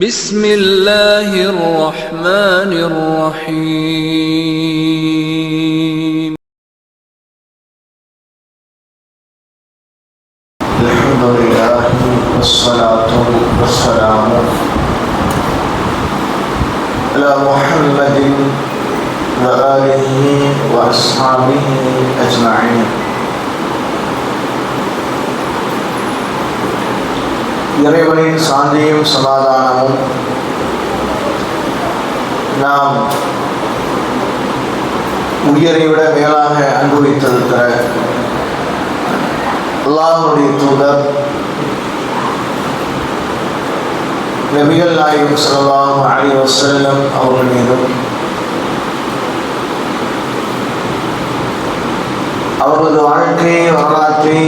بسم الله الرحمن الرحيم الحمد لله والصلاة والسلام على محمد وآله وأصحابه أجمعين. இறைவனின் சாந்தியும் சமாதானமும் நாம் உயிரை விட மேலாக அனுபவித்திருக்கிற அல்லாஹ்வுடைய தூதர் நபிகள் நாயகம் ஸல்லல்லாஹு அலைஹி வஸல்லம் அவர்கள் மீதும் அவரது வாழ்க்கை வரலாற்றை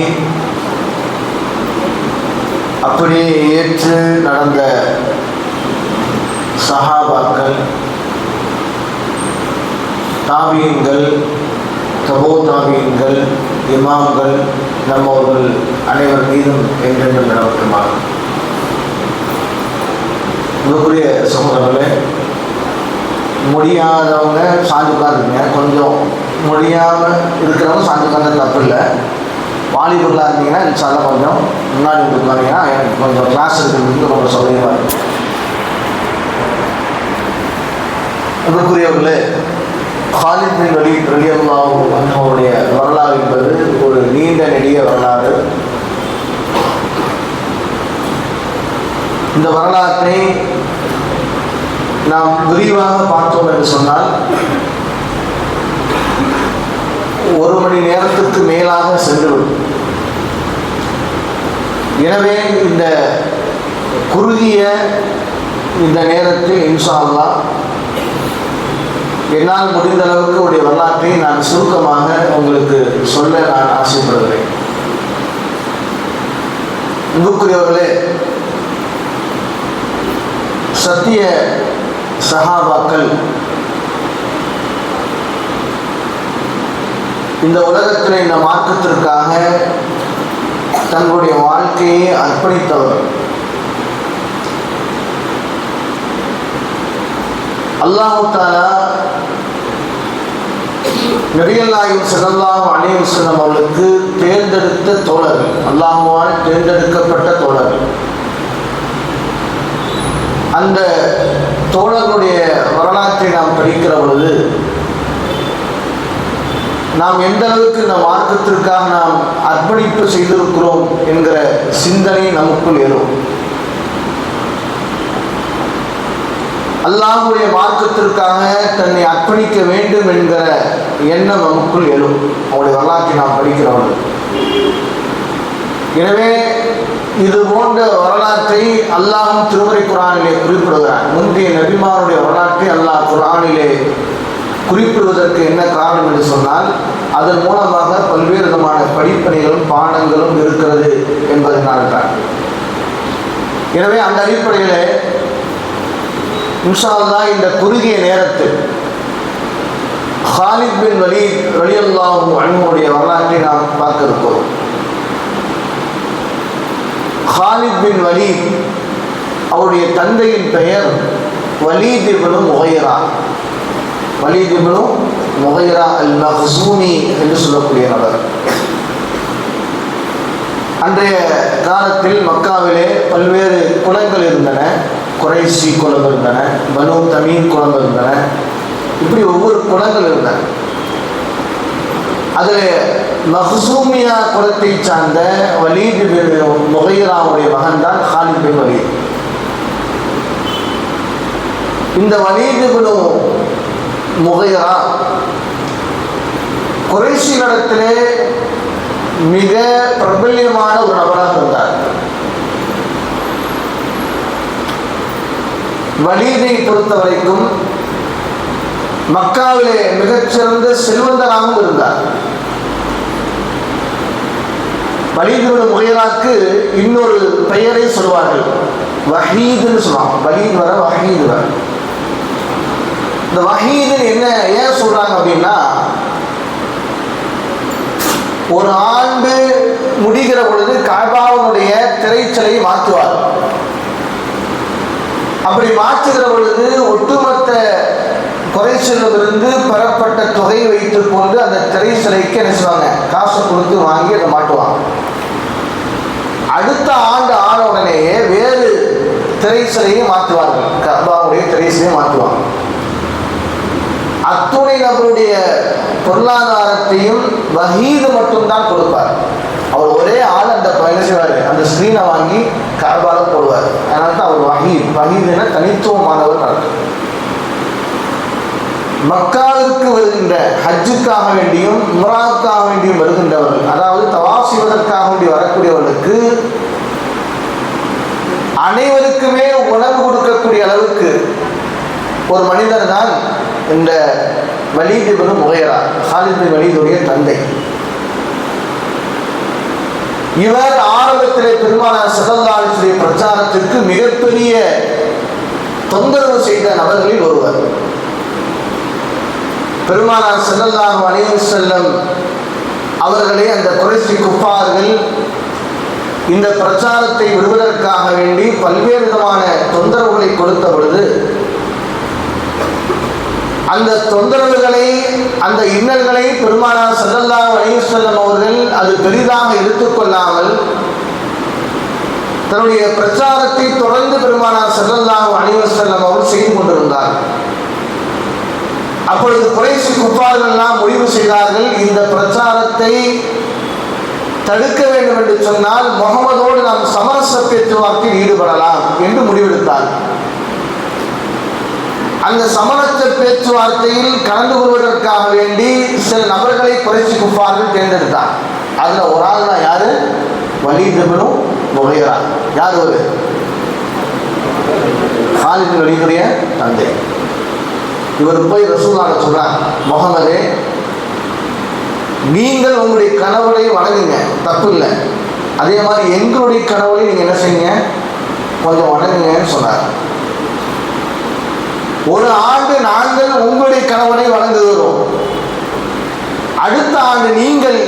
அப்படியே ஏற்று நடந்த சஹாபாக்கள், தாபீன்கள், தபோ தாபீன்கள், இமாம்கள், நம்மவர்கள் அனைவர் மீதும் என்றென்றும் நிலவட்டுமாக. உங்களுக்குரிய சகோதரர்களே, முடியாதவங்க சாஞ்சு உட்காருங்க. கொஞ்சம் முடியாமல் இருக்கிறவங்க சாஞ்சு உட்கார்ந்து தப்பு இல்லை. வாலிபர்களாக இருந்தீங்கன்னா இன்ஷால்லா கொஞ்சம் முன்னாடி உட்காந்தீங்கன்னா எனக்கு கொஞ்சம் கிளாஸ் இருக்கிறதுக்கு ரொம்ப சௌகரியமாக இருக்கும். அன்புக்குரியவர்களே, காலித் பின் வலீத் ரலியல்லாஹு அன்ஹு அவருடைய வரலாறு என்பது ஒரு நீண்ட நெடிய வரலாறு. இந்த வரலாற்றை நாம் விரிவாக பார்த்தோம் என்று சொன்னால் ஒரு மணி நேரத்துக்கு மேலாக சென்றுவிடும். எனவே இந்த குறுகிய இந்த நேரத்தில் இன்ஷா அல்லாஹ் என்னால் முடிந்த அளவுக்கு உடைய வரலாற்றை நான் சுருக்கமாக உங்களுக்கு சொல்ல நான் ஆசைப்படுகிறேன். அன்புக்குரியவர்களே, சத்திய சஹாபாக்கள் இந்த உலகத்தில் இந்த மார்க்கத்திற்காக தங்களுடைய வாழ்க்கையை அர்ப்பணித்தவர். அல்லாஹ் தஆலா நபிகள் நாயகம் ஸல்லல்லாஹு அலைஹி வஸல்லம் அவர்களுக்கு தேர்ந்தெடுத்த தோழர்கள், அல்லாஹ்வால் தேர்ந்தெடுக்கப்பட்ட தோழர்கள். அந்த தோழர்களுடைய வரலாற்றை நாம் படிக்கிற பொழுது நாம் எந்த அளவுக்கு இந்த மார்க்கத்திற்காக நாம் அர்ப்பணிப்பு செய்திருக்கிறோம் என்கிற சிந்தனை நமக்குள் எழும். அல்லாஹ்வுடைய மார்க்கத்திற்காக தன்னை அர்ப்பணிக்க வேண்டும் என்கிற எண்ணம் நமக்குள் எழும் அவருடைய வரலாற்றை நாம் படிக்கிறவர்கள். எனவே இது போன்ற வரலாற்றை அல்லாஹ்வும் திருமறை குர்ஆனிலே குறிப்பிடுகிறார். முந்தைய நபிமாருடைய வரலாற்றை அல்லாஹ் குர்ஆனிலே குறிப்பிடுவதற்கு என்ன காரணம் என்று சொன்னால், அதன் மூலமாக பல்வேறு விதமான படிப்பனைகளும் பாடங்களும் இருக்கிறது என்பதனால்தான். எனவே அந்த அடிப்படையில் இன்ஷா அல்லாஹ் இந்த குறுகிய நேரத்தில் காலித் பின் வலீத் ரலியல்லாஹு அன்ஹுடைய வரலாற்றை நாம் பார்க்க இருக்கிறோம். காலித் பின் வலீத் அவருடைய தந்தையின் பெயர் Walid ibn Mughira. Walid ibn Mughira al Makhzumi என்று சொல்லக்கூடிய நபர். அன்றைய காலத்தில் மக்காவிலே பல்வேறு குலங்கள் இருந்தன. குறைஷி குலம் இருந்தன, பனு தமீம் குலம் இருந்தன, இப்படி ஒவ்வொரு குலங்கள் இருந்தன. அதில் மக்ஸூமியா குலத்தை சார்ந்த வலீத் பின் முகைராவுடைய மகன் தான் காலித் பின் வலீத். இந்த வலீத் இப்னு முகைரா குறைஷிகளிடத்திலே மிக பிரபல்யமான ஒரு நபராக இருந்தார். வலீதை பொறுத்த வரைக்கும் மக்காவிலே மிகச்சிறந்த செல்வந்தராகவும் இருந்தார். வலீத் இப்னு முகைராக்கு இன்னொரு பெயரை சொல்வார்கள், வஹீதுன்னு சொல்லுவாங்க. வலீத் வர வஹீது வர. இந்த வஹீதுன்னு என்ன ஏன் சொல்றாங்க அப்படின்னா, ஒரு ஆண்டு முடிகிற பொழுது கஅபாவுடைய திரைச்சலை மாற்றுவார். அப்படி மாற்றுகிற பொழுது ஒட்டுமொத்த குறைச்சலிலிருந்து பெறப்பட்ட தொகையை வைத்துக் கொண்டு அந்த திரை சிலைக்கு என்ன செய்வாங்க, காசை கொடுத்து வாங்கி அதை மாட்டுவாங்க. அடுத்த ஆண்டு ஆன உடனேயே வேறு திரை சிலையை மாற்றுவார்கள், கஅபாவுடைய திரை சிலையை மாற்றுவாங்க. அத்துணை நபருடைய பொருளாதாரத்தையும் வஹீது மட்டும்தான் கொடுப்பார். அவர் ஒரே ஆள் அந்த என்ன செய்வார், அந்த ஸ்கிரீனை வாங்கி கஅபால போடுவார். அதனால தான் அவர் வஹீதுன்னா தனித்துவமானவர் நடக்கும். மக்காவிற்கு வருகின்ற ஹஜ்ஜுக்காக வேண்டியும் உம்ராவுக்காக வேண்டியும் வருகின்றவர்கள், அதாவது தவாஃப் செய்வதற்காக வேண்டி வரக்கூடியவர்களுக்கு அனைவருக்குமே உணவு கொடுக்கக்கூடிய அளவுக்கு ஒரு மனிதர் தான் இந்த Walid ibn Mughira, Khalid bin வலீதுடைய தந்தை. இவர் ஆரம்பத்திலே பெருமானார் ஸல்லல்லாஹு அலைஹி வஸல்லம் பிரச்சாரத்திற்கு மிகப்பெரிய தொந்தரவு செய்த நபர்களில் ஒருவர். பெருமானார் ஸல்லல்லாஹு அலைஹி வஸல்லம் அவர்களை அந்த குறைஷி குஃபார்கள் இந்த பிரச்சாரத்தை விடுவதற்காக வேண்டி பல்வேறு விதமான தொந்தரவுகளை கொடுத்த பொழுது அந்த தொந்தரவுகளை, அந்த இன்னல்களை பெருமானார் ஸல்லல்லாஹு அலைஹி வஸல்லம் அவர்கள் அது பெரிதாக எடுத்துக்கொள்ளாமல் தன்னுடைய பிரச்சாரத்தை தொடர்ந்து பெருமானார் ஸல்லல்லாஹு அலைஹி வஸல்லம் அவர்கள் செய்து கொண்டிருந்தார். அப்பொழுது குறைஷி குஃபார்கள் எல்லாம் முடிவு செய்தார்கள், இந்த பிரச்சாரத்தை தடுக்க வேண்டும் என்று சொன்னால் முகமதோடு நாம் சமரச பேச்சுவார்த்தையில் ஈடுபடலாம் என்று முடிவெடுத்தார். அந்த சமரச பேச்சுவார்த்தையில் கலந்து கொள்வதற்காக வேண்டி சில நபர்களை குறைஷி குஃபார்கள் தேர்ந்தெடுத்தார். அதுல ஒரு ஆள் தான் யாரு, வலீத் இப்னு முகைரா. யார் ஒரு காலித் பின் வலீதுடைய தந்தை. இவர் போய் ரசூலுல்லாஹ் சொல்றார், முஹம்மதே, நீங்கள் உங்களுடைய கணவரை வணங்குங்க, தப்பு இல்லை. அதே மாதிரி எங்களுடைய கணவரை நீங்க என்ன செய்யுங்க, கொஞ்சம் வணங்குங்கன்னு சொன்னார். ஒரு ஆண்டு நாங்கள் உங்களுடைய கணவனை வணங்குகிறோம், அடுத்த ஆண்டு நீங்கள்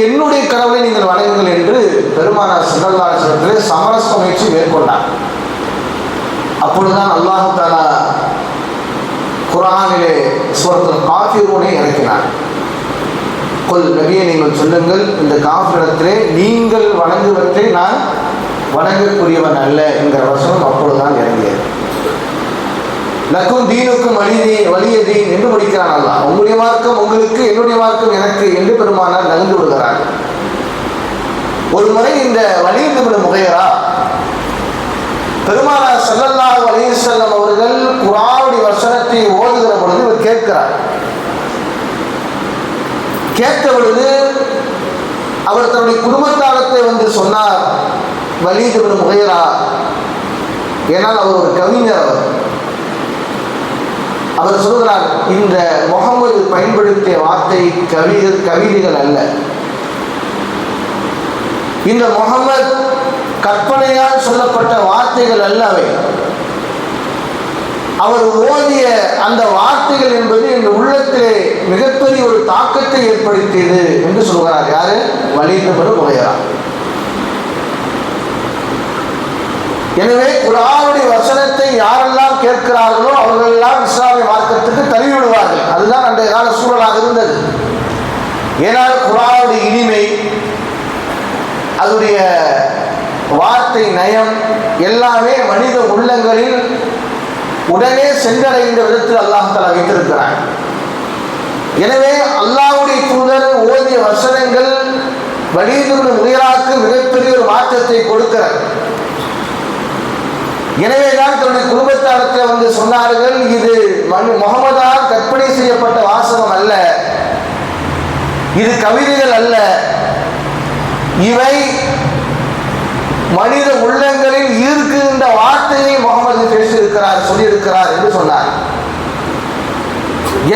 என்னுடைய கணவனை நீங்கள் வணங்குங்கள் என்று பெருமானார் ஸல்லல்லாஹு அலைஹி வஸல்லம் சமரச முயற்சி மேற்கொண்டார். அப்பொழுதுதான் அல்லாஹ் தஆலா குர்ஆனிலே சூரத்துல் காஃபிரூனை இறக்கினார். கொல் நபியே, நீங்கள் சொல்லுங்கள், இந்த காஃபிரிடத்திலே நீங்கள் வணங்குவதை நான் வணங்கக்கூடியவன் அல்ல என்கிற வசனம் அப்பொழுதுதான் இறங்கியது. லக்கும் தீனுக்கும் வலிய தீன் என்று முடிக்கிறான் அல்லாஹ். உங்களுடைய மார்க்கம் உங்களுக்கு, என்னுடைய மார்க்கம் எனக்கு என்று பெருமானார் நகர்ந்து விடுகிறார். ஒரு முறை இந்த வலீத் இப்னு முகைரா பெருமானார் ஸல்லல்லாஹு அலைஹி வஸல்லம் அவர்கள் குர்ஆனுடைய வசனத்தை ஓதுகிற பொழுது இவர் கேட்கிறார். கேட்ட பொழுது அவர் தன்னுடைய குடும்பத்தாரத்தை வந்து சொன்னார், வலீத் இப்னு முகைரா, ஏனால் அவர் ஒரு கவிஞர். அவர் சொல்கிறார், இந்த முகமது பயன்படுத்திய வார்த்தை கவிதைகள் அல்ல, இந்த முகமது கற்பனையால் சொல்லப்பட்ட வார்த்தைகள் அல்ல அவை. அவர் ஓதிய அந்த வார்த்தைகள் என்பது என் உள்ளத்திலே மிகப்பெரிய ஒரு தாக்கத்தை ஏற்படுத்தியது என்று சொல்கிறார். யாரு, வலீத் இப்னு முகைரா. எனவே குர்ஆனுடைய வசனத்தை யாரெல்லாம் கேட்கிறார்களோ அவர்கள் எல்லாம் இஸ்லாமிய மார்க்கத்துக்கு தழுவி விடுவார்கள். அதுதான் அன்றைய கால சூழலாக இருந்தது. ஏனால் குர்ஆனுடைய இனிமை, அதனுடைய வார்த்தை நயம் எல்லாமே மனித உள்ளங்களில் உடனே சென்றடைகின்ற விதத்தில் அல்லாஹ் தஆலா வைத்திருக்கிறார். எனவே அல்லாஹ்வுடைய தூதர் ஓதிய வசனங்கள் வலீத் இப்னு முகைராவுக்கு மிகப்பெரிய ஒரு மாற்றத்தை கொடுக்கிறார். எனவேதான் தன்னுடைய குடும்பத்தாரத்தில் வந்து சொன்னார்கள், இது முகமதால் கற்பனை செய்யப்பட்ட வாசகம் அல்ல, இது கவிதைகள் அல்ல, இவை மனித உள்ளங்களில் ஈர்க்கின்ற வார்த்தையை முகமது பேசியிருக்கிறார், சொல்லியிருக்கிறார் என்று சொன்னார்.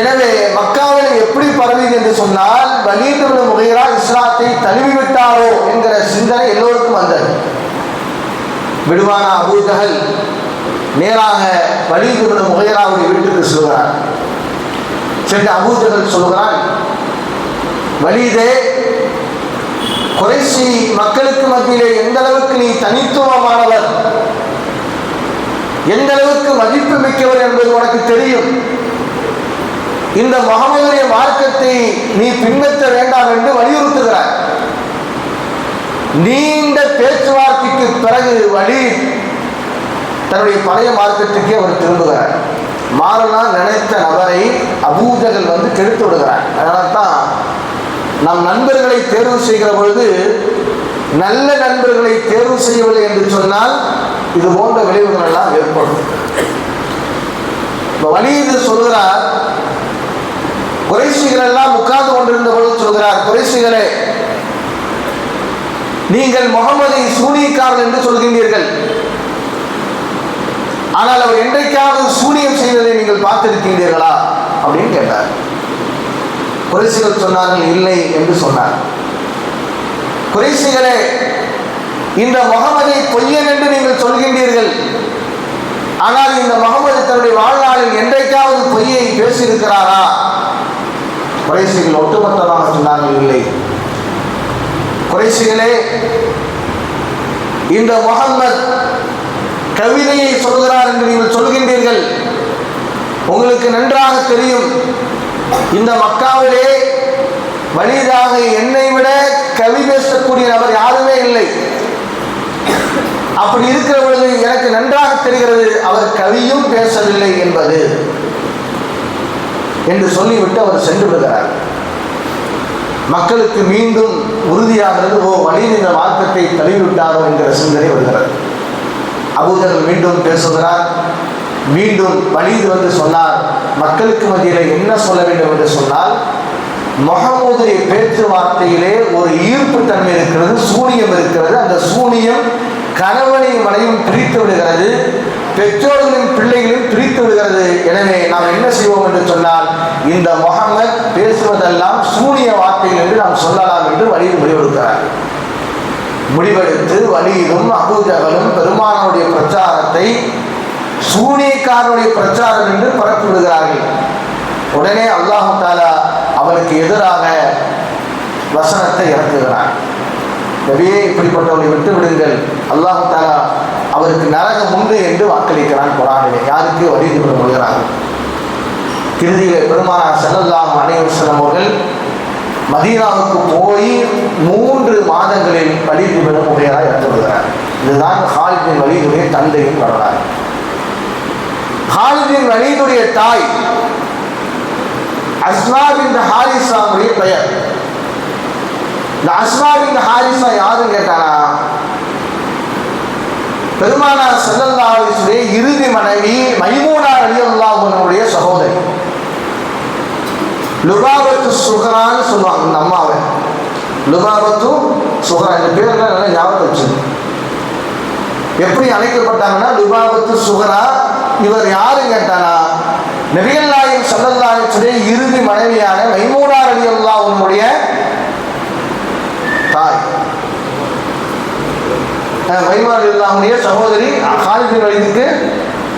எனவே மக்காவில் எப்படி பரவியது என்று சொன்னால், வலீத் இப்னு முகைரா இஸ்லாத்தை தழுவிவிட்டாரோ என்கிற சிந்தனை எல்லோருக்கும் வந்தது. விடுவானா அபூ ஜஹல் நேராக வலீத் இப்னு முகைராவுடைய வீட்டுக்கு சொல்கிறார். சென்று அபூ ஜஹல் சொல்கிறான், வலீதே, குறைஷி மக்களுக்கு மத்தியிலே எந்த அளவுக்கு நீ தனித்துவமானவர், எந்த அளவுக்கு மதிப்பு மிக்கவர் என்பது உனக்கு தெரியும். இந்த முஹம்மதுடைய மார்க்கத்தை நீ பின்பற்ற வேண்டாம் என்று வலியுறுத்துகிறார். நீண்ட பேச்சுவார்த்தைக்கு பிறகு வலீத் தன்னுடைய பழைய மார்க்கத்துக்கே அவர் திரும்புகிறார். மாறலாம் நினைத்த நபரை அபூஜகல் கெடுத்து விடுகிறார். அதனால தான் நம் நண்பர்களை தேர்வு செய்கிற பொழுது நல்ல நண்பர்களை தேர்வு செய்யவில்லை என்று சொன்னால் இது போன்ற விளைவுகள் எல்லாம் ஏற்படும். வலீது சொல்கிறார், குறைஷிகள் எல்லாம் உட்கார்ந்து கொண்டிருந்த பொழுது சொல்கிறார், குறைஷிகளே, நீங்கள் முகமதை சூனியக்காரர் என்று சொல்கின்றீர்கள். ஆனால் அவர் என்றைக்காவது சூனியம் செய்வதை நீங்கள் பார்த்திருக்கின்றீர்களா அப்படின்னு கேட்டார். குறைஷிகள் சொன்னார்கள், இல்லை என்று சொன்னார். குறைஷிகளே, இந்த முகமதை பொய்யன் என்று நீங்கள் சொல்கின்றீர்கள். ஆனால் இந்த முகமது தன்னுடைய வாழ்நாளில் என்றைக்காவது பொய்யை பேசியிருக்கிறாரா? குறைஷிகள் ஒட்டுமொத்தமாக சொன்னார்கள், இல்லை. குறைஷிகளே, இந்த முகம்மது கவிதையை சொல்கிறார் என்று நீங்கள் சொல்கின்றீர்கள். உங்களுக்கு நன்றாக தெரியும், இந்த மக்காவிலே வலிதாக என்னை விட கவி பேசக்கூடிய நபர் யாருமே இல்லை. அப்படி இருக்கிற பொழுது எனக்கு நன்றாக தெரிகிறது அவர் கவியும் பேசவில்லை என்பது என்று சொல்லிவிட்டு அவர் சென்று விடுகிறார். மக்களுக்கு மீண்டும் உறுதியாகிறது, ஓ வலீத் இந்த மார்க்கத்தை தழுவிவிட்டாரோ என்கிற சிந்தனை வருகிறது. அபூஜகல் மீண்டும் பேசுகிறார். மீண்டும் வலீத் சொன்னார், மக்களுக்கு மத்தியில் என்ன சொல்ல வேண்டும் என்று சொன்னால், முஹம்மதுடைய பேச்சுவார்த்தையிலே ஒரு ஈர்ப்பு தன்மை இருக்கிறது, சூனியம் இருக்கிறது. அந்த சூனியம் கணவனையும் மனைவியும் பிரித்து விடுகிறது, பெற்றோர்களின் பிள்ளைகளையும் பிரித்து விடுகிறது. எனவே நாம் என்ன செய்வோம் என்று சொன்னால், இந்த முஹம்மது பேசுவதெல்லாம் சூனிய வார்த்தைகள் என்று நாம் சொல்லலாம் என்று வலீத் முடிவெடுக்கிறார். முடிவெடுத்து வலீதும் அபூஜகலும் பெருமானுடைய பிரச்சாரத்தை சூனியக்காரனுடைய பிரச்சாரம் என்று பரப்பி விடுகிறார்கள். உடனே அல்லாஹ் தஆலா அவனுக்கு எதிராக வசனத்தை இறக்குகிறான். நபியே, இப்படிப்பட்டவர்களை விட்டு விடுங்கள், அல்லாஹ் தஆலா அவருக்கு நரகம் உண்டு என்று வாக்களிக்கிறான் குர்ஆனிலே. யாருக்கு? Walid ibn Mughira. இறுதியிலே பெருமானார் ஸல்லல்லாஹு அலைஹி வஸல்லம் அவர்கள் மதீனாவுக்கு போய் 3 மாதங்களில் வலீத் இப்னு முகிரா இறந்து விடுகிறார். இதுதான் ஹாலித் பின் வலீதுடைய தந்தையின் வரலாறு. ஹாலித் பின் வலீதுடைய தாய் அஸ்மா பின் ஹாரிஸாவுடைய பெயர். இந்த அஸ்மா பின் ஹாரிஸா யாருன்னு கேட்டானா, பெருமானார் ஸல்லல்லாஹு அலைஹி வஸல்லம் இறுதி மனைவி மைமூனா ரலியல்லாஹு அன்ஹுடைய சகோதரி. லுபாபத்து சுஹரான்னு சொல்லுவாங்க இந்த அம்மாவை. லுபாபத்து சுஹரா, இந்த பேரெல்லாம் நல்லா ஞாபகம் வச்சுது. எப்படி அழைக்கப்பட்டாங்கன்னா லுபாபத்து சுஹரா. இவர் யாருன்னு கேட்டானா, நபிகள் நாயகம் ஸல்லல்லாஹு அலைஹி வஸல்லம் இறுதி மனைவியான மைமூனா ரலியல்லாஹு அன்ஹுடைய தாய். மைமூனா ரலியல்லாஹு அன்ஹுடைய சகோதரி, ஹாலித் பின் வலீதுக்கு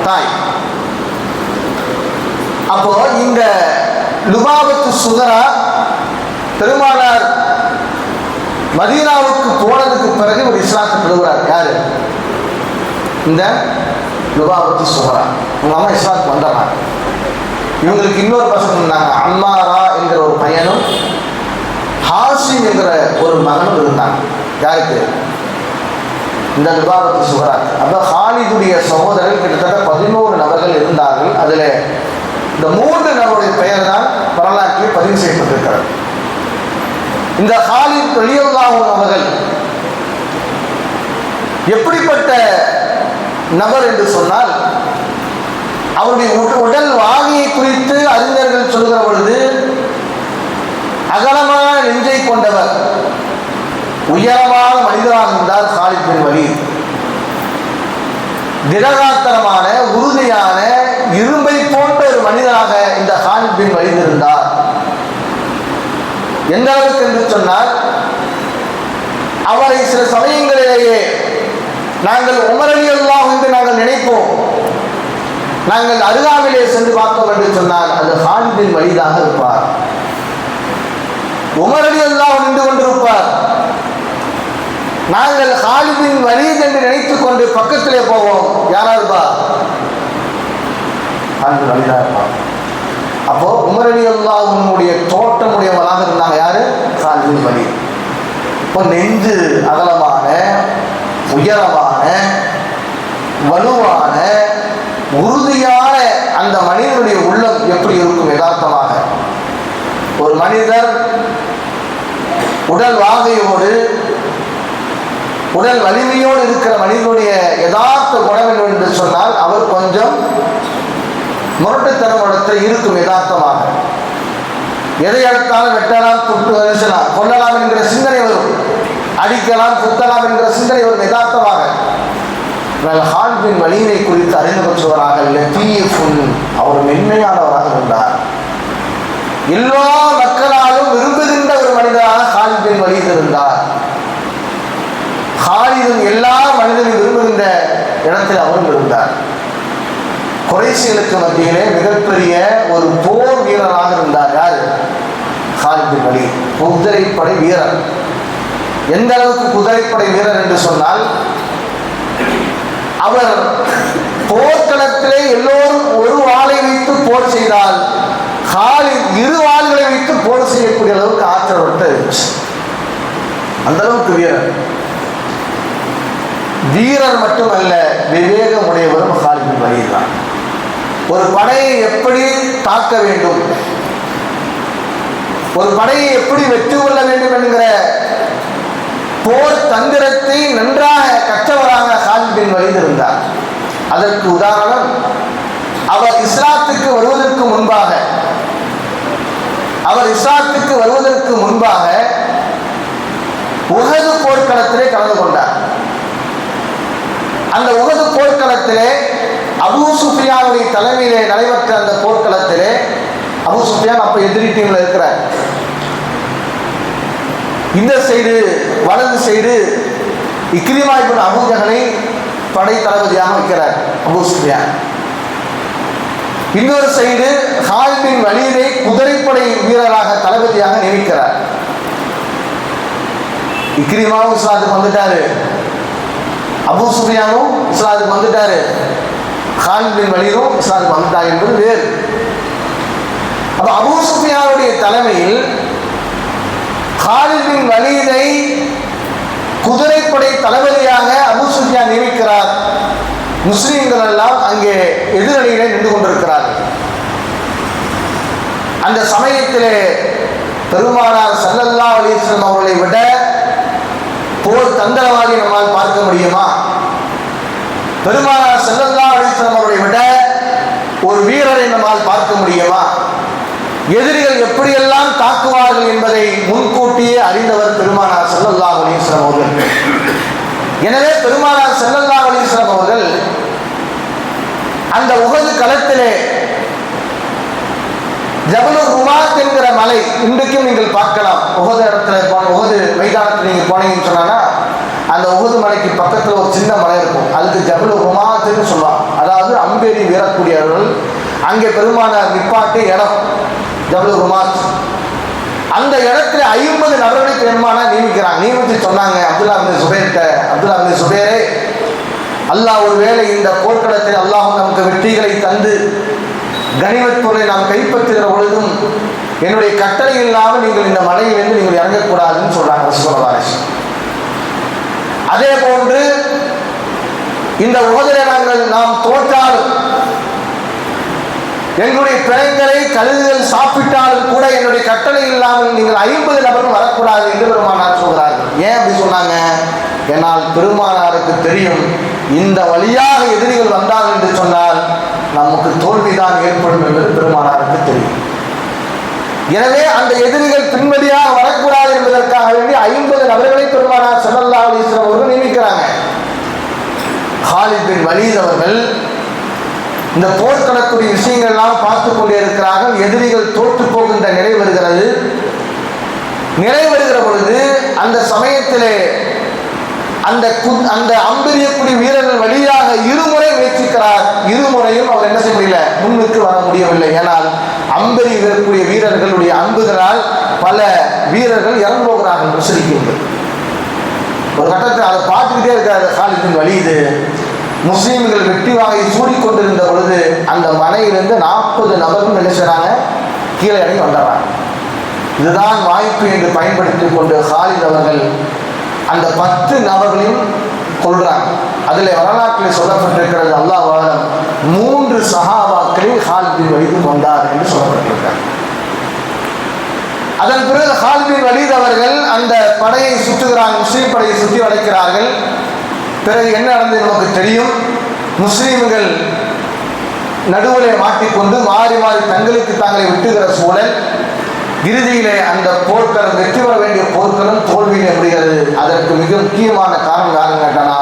தாய். அப்போ இந்த லுபாபத்து சுஹரா பெருமானார் மதீனாவுக்கு போனதுக்கு பிறகு ஒரு இஸ்லாத்தை பெறுகிறார். யாரு? இந்த லுபாபத்து சுஹரா. உங்க அம்மா இஸ்லாத்துக்கு வந்தாங்க. இவங்களுக்கு இன்னொரு பசங்க இருந்தாங்க, அம்மாரா என்கிற ஒரு பையனும் ஹாசிம் என்கிற ஒரு மகனும் இருந்தாங்க. யாருக்கு? இந்த லுபாபத்து சுஹரா. அப்போ ஹாலிதுடைய சகோதரர்கள் கிட்டத்தட்ட 11 நபர்கள் இருந்தார்கள். அதில் இந்த 3 நபருடைய பெயர் தான் வரலாற்றில் பதிவு செய்யப்பட்டிருக்கிறது. இந்த ஹாலித் ரலியல்லாஹு அன்ஹு அவர்கள் எப்படிப்பட்ட நபர் என்று சொன்னால், அவருடைய உடல் வாகியை குறித்து அறிஞர்கள் சொல்கிற பொழுது அகலமான நெஞ்சை கொண்டவர், உயரமான மனிதராக இருந்தார் ஹாலித் பின் வலீத். திடகாத்திரமான உறுதியான இரும்பை போன்ற ஒரு மனிதராக இந்த ஹாலித் பின் வலீத் இருந்தார். எந்த அளவுக்கு என்று சொன்னால், அவரை சில சமயங்களிலேயே நாங்கள் உமர் ரலியல்லாஹு என்று நாங்கள் நினைப்போம். நாங்கள் அருகாமையிலே சென்று பார்த்தோம் என்று சொன்னால் அது ஹாலித் பின் வலீதாக இருப்பார். உமர் ரலியல்லாஹு நின்று கொண்டிருப்பார். நாங்கள் ஹாலித் பின் வலீத் என்று நினைத்துக் கொண்டு பக்கத்திலே போவோம். யாரா இருப்பா? காலித் வலிதாக இருப்பாங்க. அப்போ உமர் ரலியல்லாஹு தோட்டமுடையவராக இருந்தாங்க. யாரு? காலித் வலி. இப்போ நெஞ்சு அகலமான, உயரமான, வலுவான, உறுதியான அந்த மனிதனுடைய உள்ளம் எப்படி இருக்கும்? யதார்த்தமாக ஒரு மனிதர் உடல் வாகையோடு, உடல் வலிமையோடு இருக்கிற மனிதனுடைய யதார்த்த குணம் என்று சொன்னால் அவர் கொஞ்சம் முரட்டுத்தனத்தில் இருக்கும். யதார்த்தமாக எதை எடுத்தாலும் வெட்டலாம், கொல்லலாம் என்கிற சிந்தனை வரும், அடிக்கலாம், குத்தலாம் என்கிற சிந்தனை வரும். யதார்த்தமாக ஹாலித் பின் வலீதை குறித்து அறிந்து பெற்றவராக லத்தீஃபுன், அவர் மென்மையானவராக இருந்தார். எல்லா மக்களாலும் விரும்புகின்ற ஒரு மனிதராக ஹாலித் பின் வலீத் இருந்தார். ஹாலிதும் எல்லா மனிதனும் விரும்புகின்ற இடத்தில் அவரும் இருந்தார். குறைஷிகளுக்கு மத்தியிலே மிகப்பெரிய ஒரு போர் வீரராக இருந்தார். யாரு? Khalid bin Walid. குதிரைப்படை வீரர். எந்த அளவுக்கு குதிரைப்படை வீரர் என்று சொன்னால், அவர் போர்க்களத்திலே எல்லோரும் ஒரு வாளை வைத்து போர் செய்தால் ஹாலித் 2 வாள்களை வைத்து போர் செய்யக்கூடிய அளவுக்கு ஆற்றல் இருந்துச்சு. அந்த அளவுக்கு வீரர். வீரர் மட்டுமல்ல, விவேகமுடையவரும் ஹாலித் பின் வலீத் தான். ஒரு படையை எப்படி தாக்க வேண்டும், ஒரு படையை எப்படி வெற்றி கொள்ள வேண்டும் என்கிற போர் தந்திரத்தை நன்றாக கற்றவராக ஹாலித் பின் வலீத் இருந்தார். அதற்கு உதாரணம், அவர் இஸ்லாத்துக்கு வருவதற்கு முன்பாக உஹது போர்க்களத்திலே கலந்து கொண்டார். அந்த உஹது போர்க்களத்திலே அபூ சுஃபியானுடைய தலைமையிலே நடைபெற்ற அந்த போர்க்களத்திலே, அபூ சுஃபியான் அப்ப எதிரி டீம்ல இருக்கிறார். இந்த சைடு வலது சைடு இக்ரிமா இப்னு அபூ ஜஹலை படை தளபதியாக வைக்கிறார் அபூ சுஃபியான். இன்னொரு சைடு ஹாலித் பின் வலீதை குதிரைப்படை வீரராக தளபதியாக நியமிக்கிறார். இக்ரிமாவும் இஸ்லாத்துக்கு வந்துட்டாரு, அபூ சுஃபியானும் இஸ்லாத்துக்கு வந்துட்டாரு, ஹாலித் பின் வலீதும் இஸ்லாத்துக்கு வந்துட்டார் என்பது வேறு. அப்ப அபூ சுஃபியானுடைய தலைமையில் ஹாலித் பின் வலீதை குதிரைப்படை தளபதியாக அபூ சுஃபியான் நியமிக்கிறார். முஸ்லிம்கள் எல்லாம் அங்கே எதிரணியிலே நின்று கொண்டிருக்கிறார்கள். அந்த சமயத்திலே பெருமானார் ஸல்லல்லாஹு அலைஹி வஸல்லம் அவர்களை விட போர் தந்திரவாதி நம்மால் பார்க்க முடியுமா? பெருமானார் ஸல்லல்லாஹு அலைஹி வஸல்லம் அவர்களை விட ஒரு வீரரை நம்மால் பார்க்க முடியுமா? எதிரிகள் எப்படியெல்லாம் தாக்குவார்கள் என்பதை முன்கூட்டியே அறிந்தவர் பெருமானார் ஸல்லல்லாஹு அலைஹி வஸல்லம் அவர்கள். எனவே பெருமானார் ஸல்லல்லாஹு அலைஹி வஸல்லம் அவர்கள் அந்த உஹது களத்திலே ஜபலுர் ருமாத் என்கிற மலை, இன்றைக்கும் நீங்கள் பார்க்கலாம். உஹது இடத்துல உஹது மைதானத்தில் நீங்கள் போனீங்கன்னு சொன்னா, அந்த உஹது மலைக்கு பக்கத்தில் ஒரு சின்ன மலை இருக்கும். அதுக்கு ஜபலுர் ருமாத்னு சொல்லுவாங்க. அதாவது அம்பேரி வீரக்கூடியவர்கள் அங்கே பெருமானார் நிப்பாட்டி இடம் ஜபலுர் ருமாத். அந்த இடத்துல 50 நபர்களை பெருமானார் நியமித்து சொன்னாங்க, அப்துல்லா பின் சுபைரே, அல்லாஹ் ஒருவேளை இந்த போர்க்களத்தில் அல்லாஹ் நமக்கு வெற்றிகளை தந்து கனிமத் பொருளை நாம் கைப்பற்றுகிற பொழுதும் என்னுடைய கட்டளை இல்லாமல் நீங்கள் இந்த மலையிலிருந்து நீங்கள் இறங்கக்கூடாதுன்னு சொல்றாங்க ரசூலுல்லாஹி. அதே போன்று இந்த உஹதிலே நாம் தோற்றாலும், எங்களுடைய பிணங்களை கழுகுகள் சாப்பிட்டாலும் கூட என்னுடைய கட்டளை இல்லாமல் நீங்கள் 50 நபரும் வரக்கூடாது என்று பெருமானார் சொல்கிறார்கள். ஏன் அப்படி சொன்னாங்க? என்னால் பெருமானாருக்கு தெரியும், இந்த வழியாக எதிரிகள் வந்தார்கள் என்று சொன்னால் நமக்கு தோல்விதான் ஏற்படும் என்பது பெருமானாருக்கு தெரியும். எனவே அந்த எதிரிகள் பின்வழியாக வரக்கூடாது என்பதற்காக வேண்டி 50 நபர்களை பெருமானார் ஸல்லல்லாஹு அலைஹி வஸல்லம் அவர்கள் நியமிக்கிறாங்க. ஹாலித் பின் வலீத் அவர்கள் இந்த போர்க்களத்துடைய விஷயங்கள் எல்லாம் பார்த்து கொண்டே இருக்கிறார்கள். எதிரிகள் தோற்று போகின்ற நிலை வருகிற பொழுது அந்த சமயத்திலே அந்த அம்பெரியக்கூடிய வீரர்கள் வழியாக 2 முறை முயற்சிக்கிறார். 2 முறையும் அவர் என்ன செய்ய முடியல, முன்னுக்கு வர முடியவில்லை. ஏனால் அம்பெரி வரக்கூடிய வீரர்களுடைய அம்புகளால் பல வீரர்கள் இறந்து போகிறார்கள். முஸ்லிம்கள் ஒரு கட்டத்தில் அதை பார்த்துக்கிட்டே இருக்காரு ஹாலித் பின் வலீத். முஸ்லீம்கள் வெற்றி வாகை சூடிக்கொண்டிருந்த பொழுது அந்த மனையிலிருந்து 40 நபர்கள் என்ன செய்றாங்க, கீழே இறங்கி வந்துடுறாங்க. இதுதான் வாய்ப்பு என்று பயன்படுத்திக் கொண்டு ஹாலித் அவர்கள் அந்த 10 நபர்களையும் கொள்றாங்க. அதில் வரலாற்றில் சொல்லப்பட்டிருக்கிறது, அல்லாஹ் ஆலம் 3 சஹாபாக்களில் ஹாலித் பின் வலீத் வந்தார் என்று சொல்லப்பட்டிருக்கிறார். அதன் பிறகு ஹாலித் பின் வலீத் அவர்கள் அந்த படையை சுற்றுகிறார்கள், முஸ்லீம் படையை சுற்றி வளைக்கிறார்கள். பிறகு என்ன நடந்தது நமக்கு தெரியும். முஸ்லீம்கள் நடுவிலே மாட்டிக்கொண்டு மாறி மாறி தங்களுக்கு தாங்களை விட்டுகிற சூழல். இறுதியிலே அந்த போர்க்களம், வெற்றி பெற வேண்டிய போர்க்களம் தோல்வியிலே முடிகிறது. அதற்கு மிக முக்கியமான காரணம் யாருன்னு கேட்டானா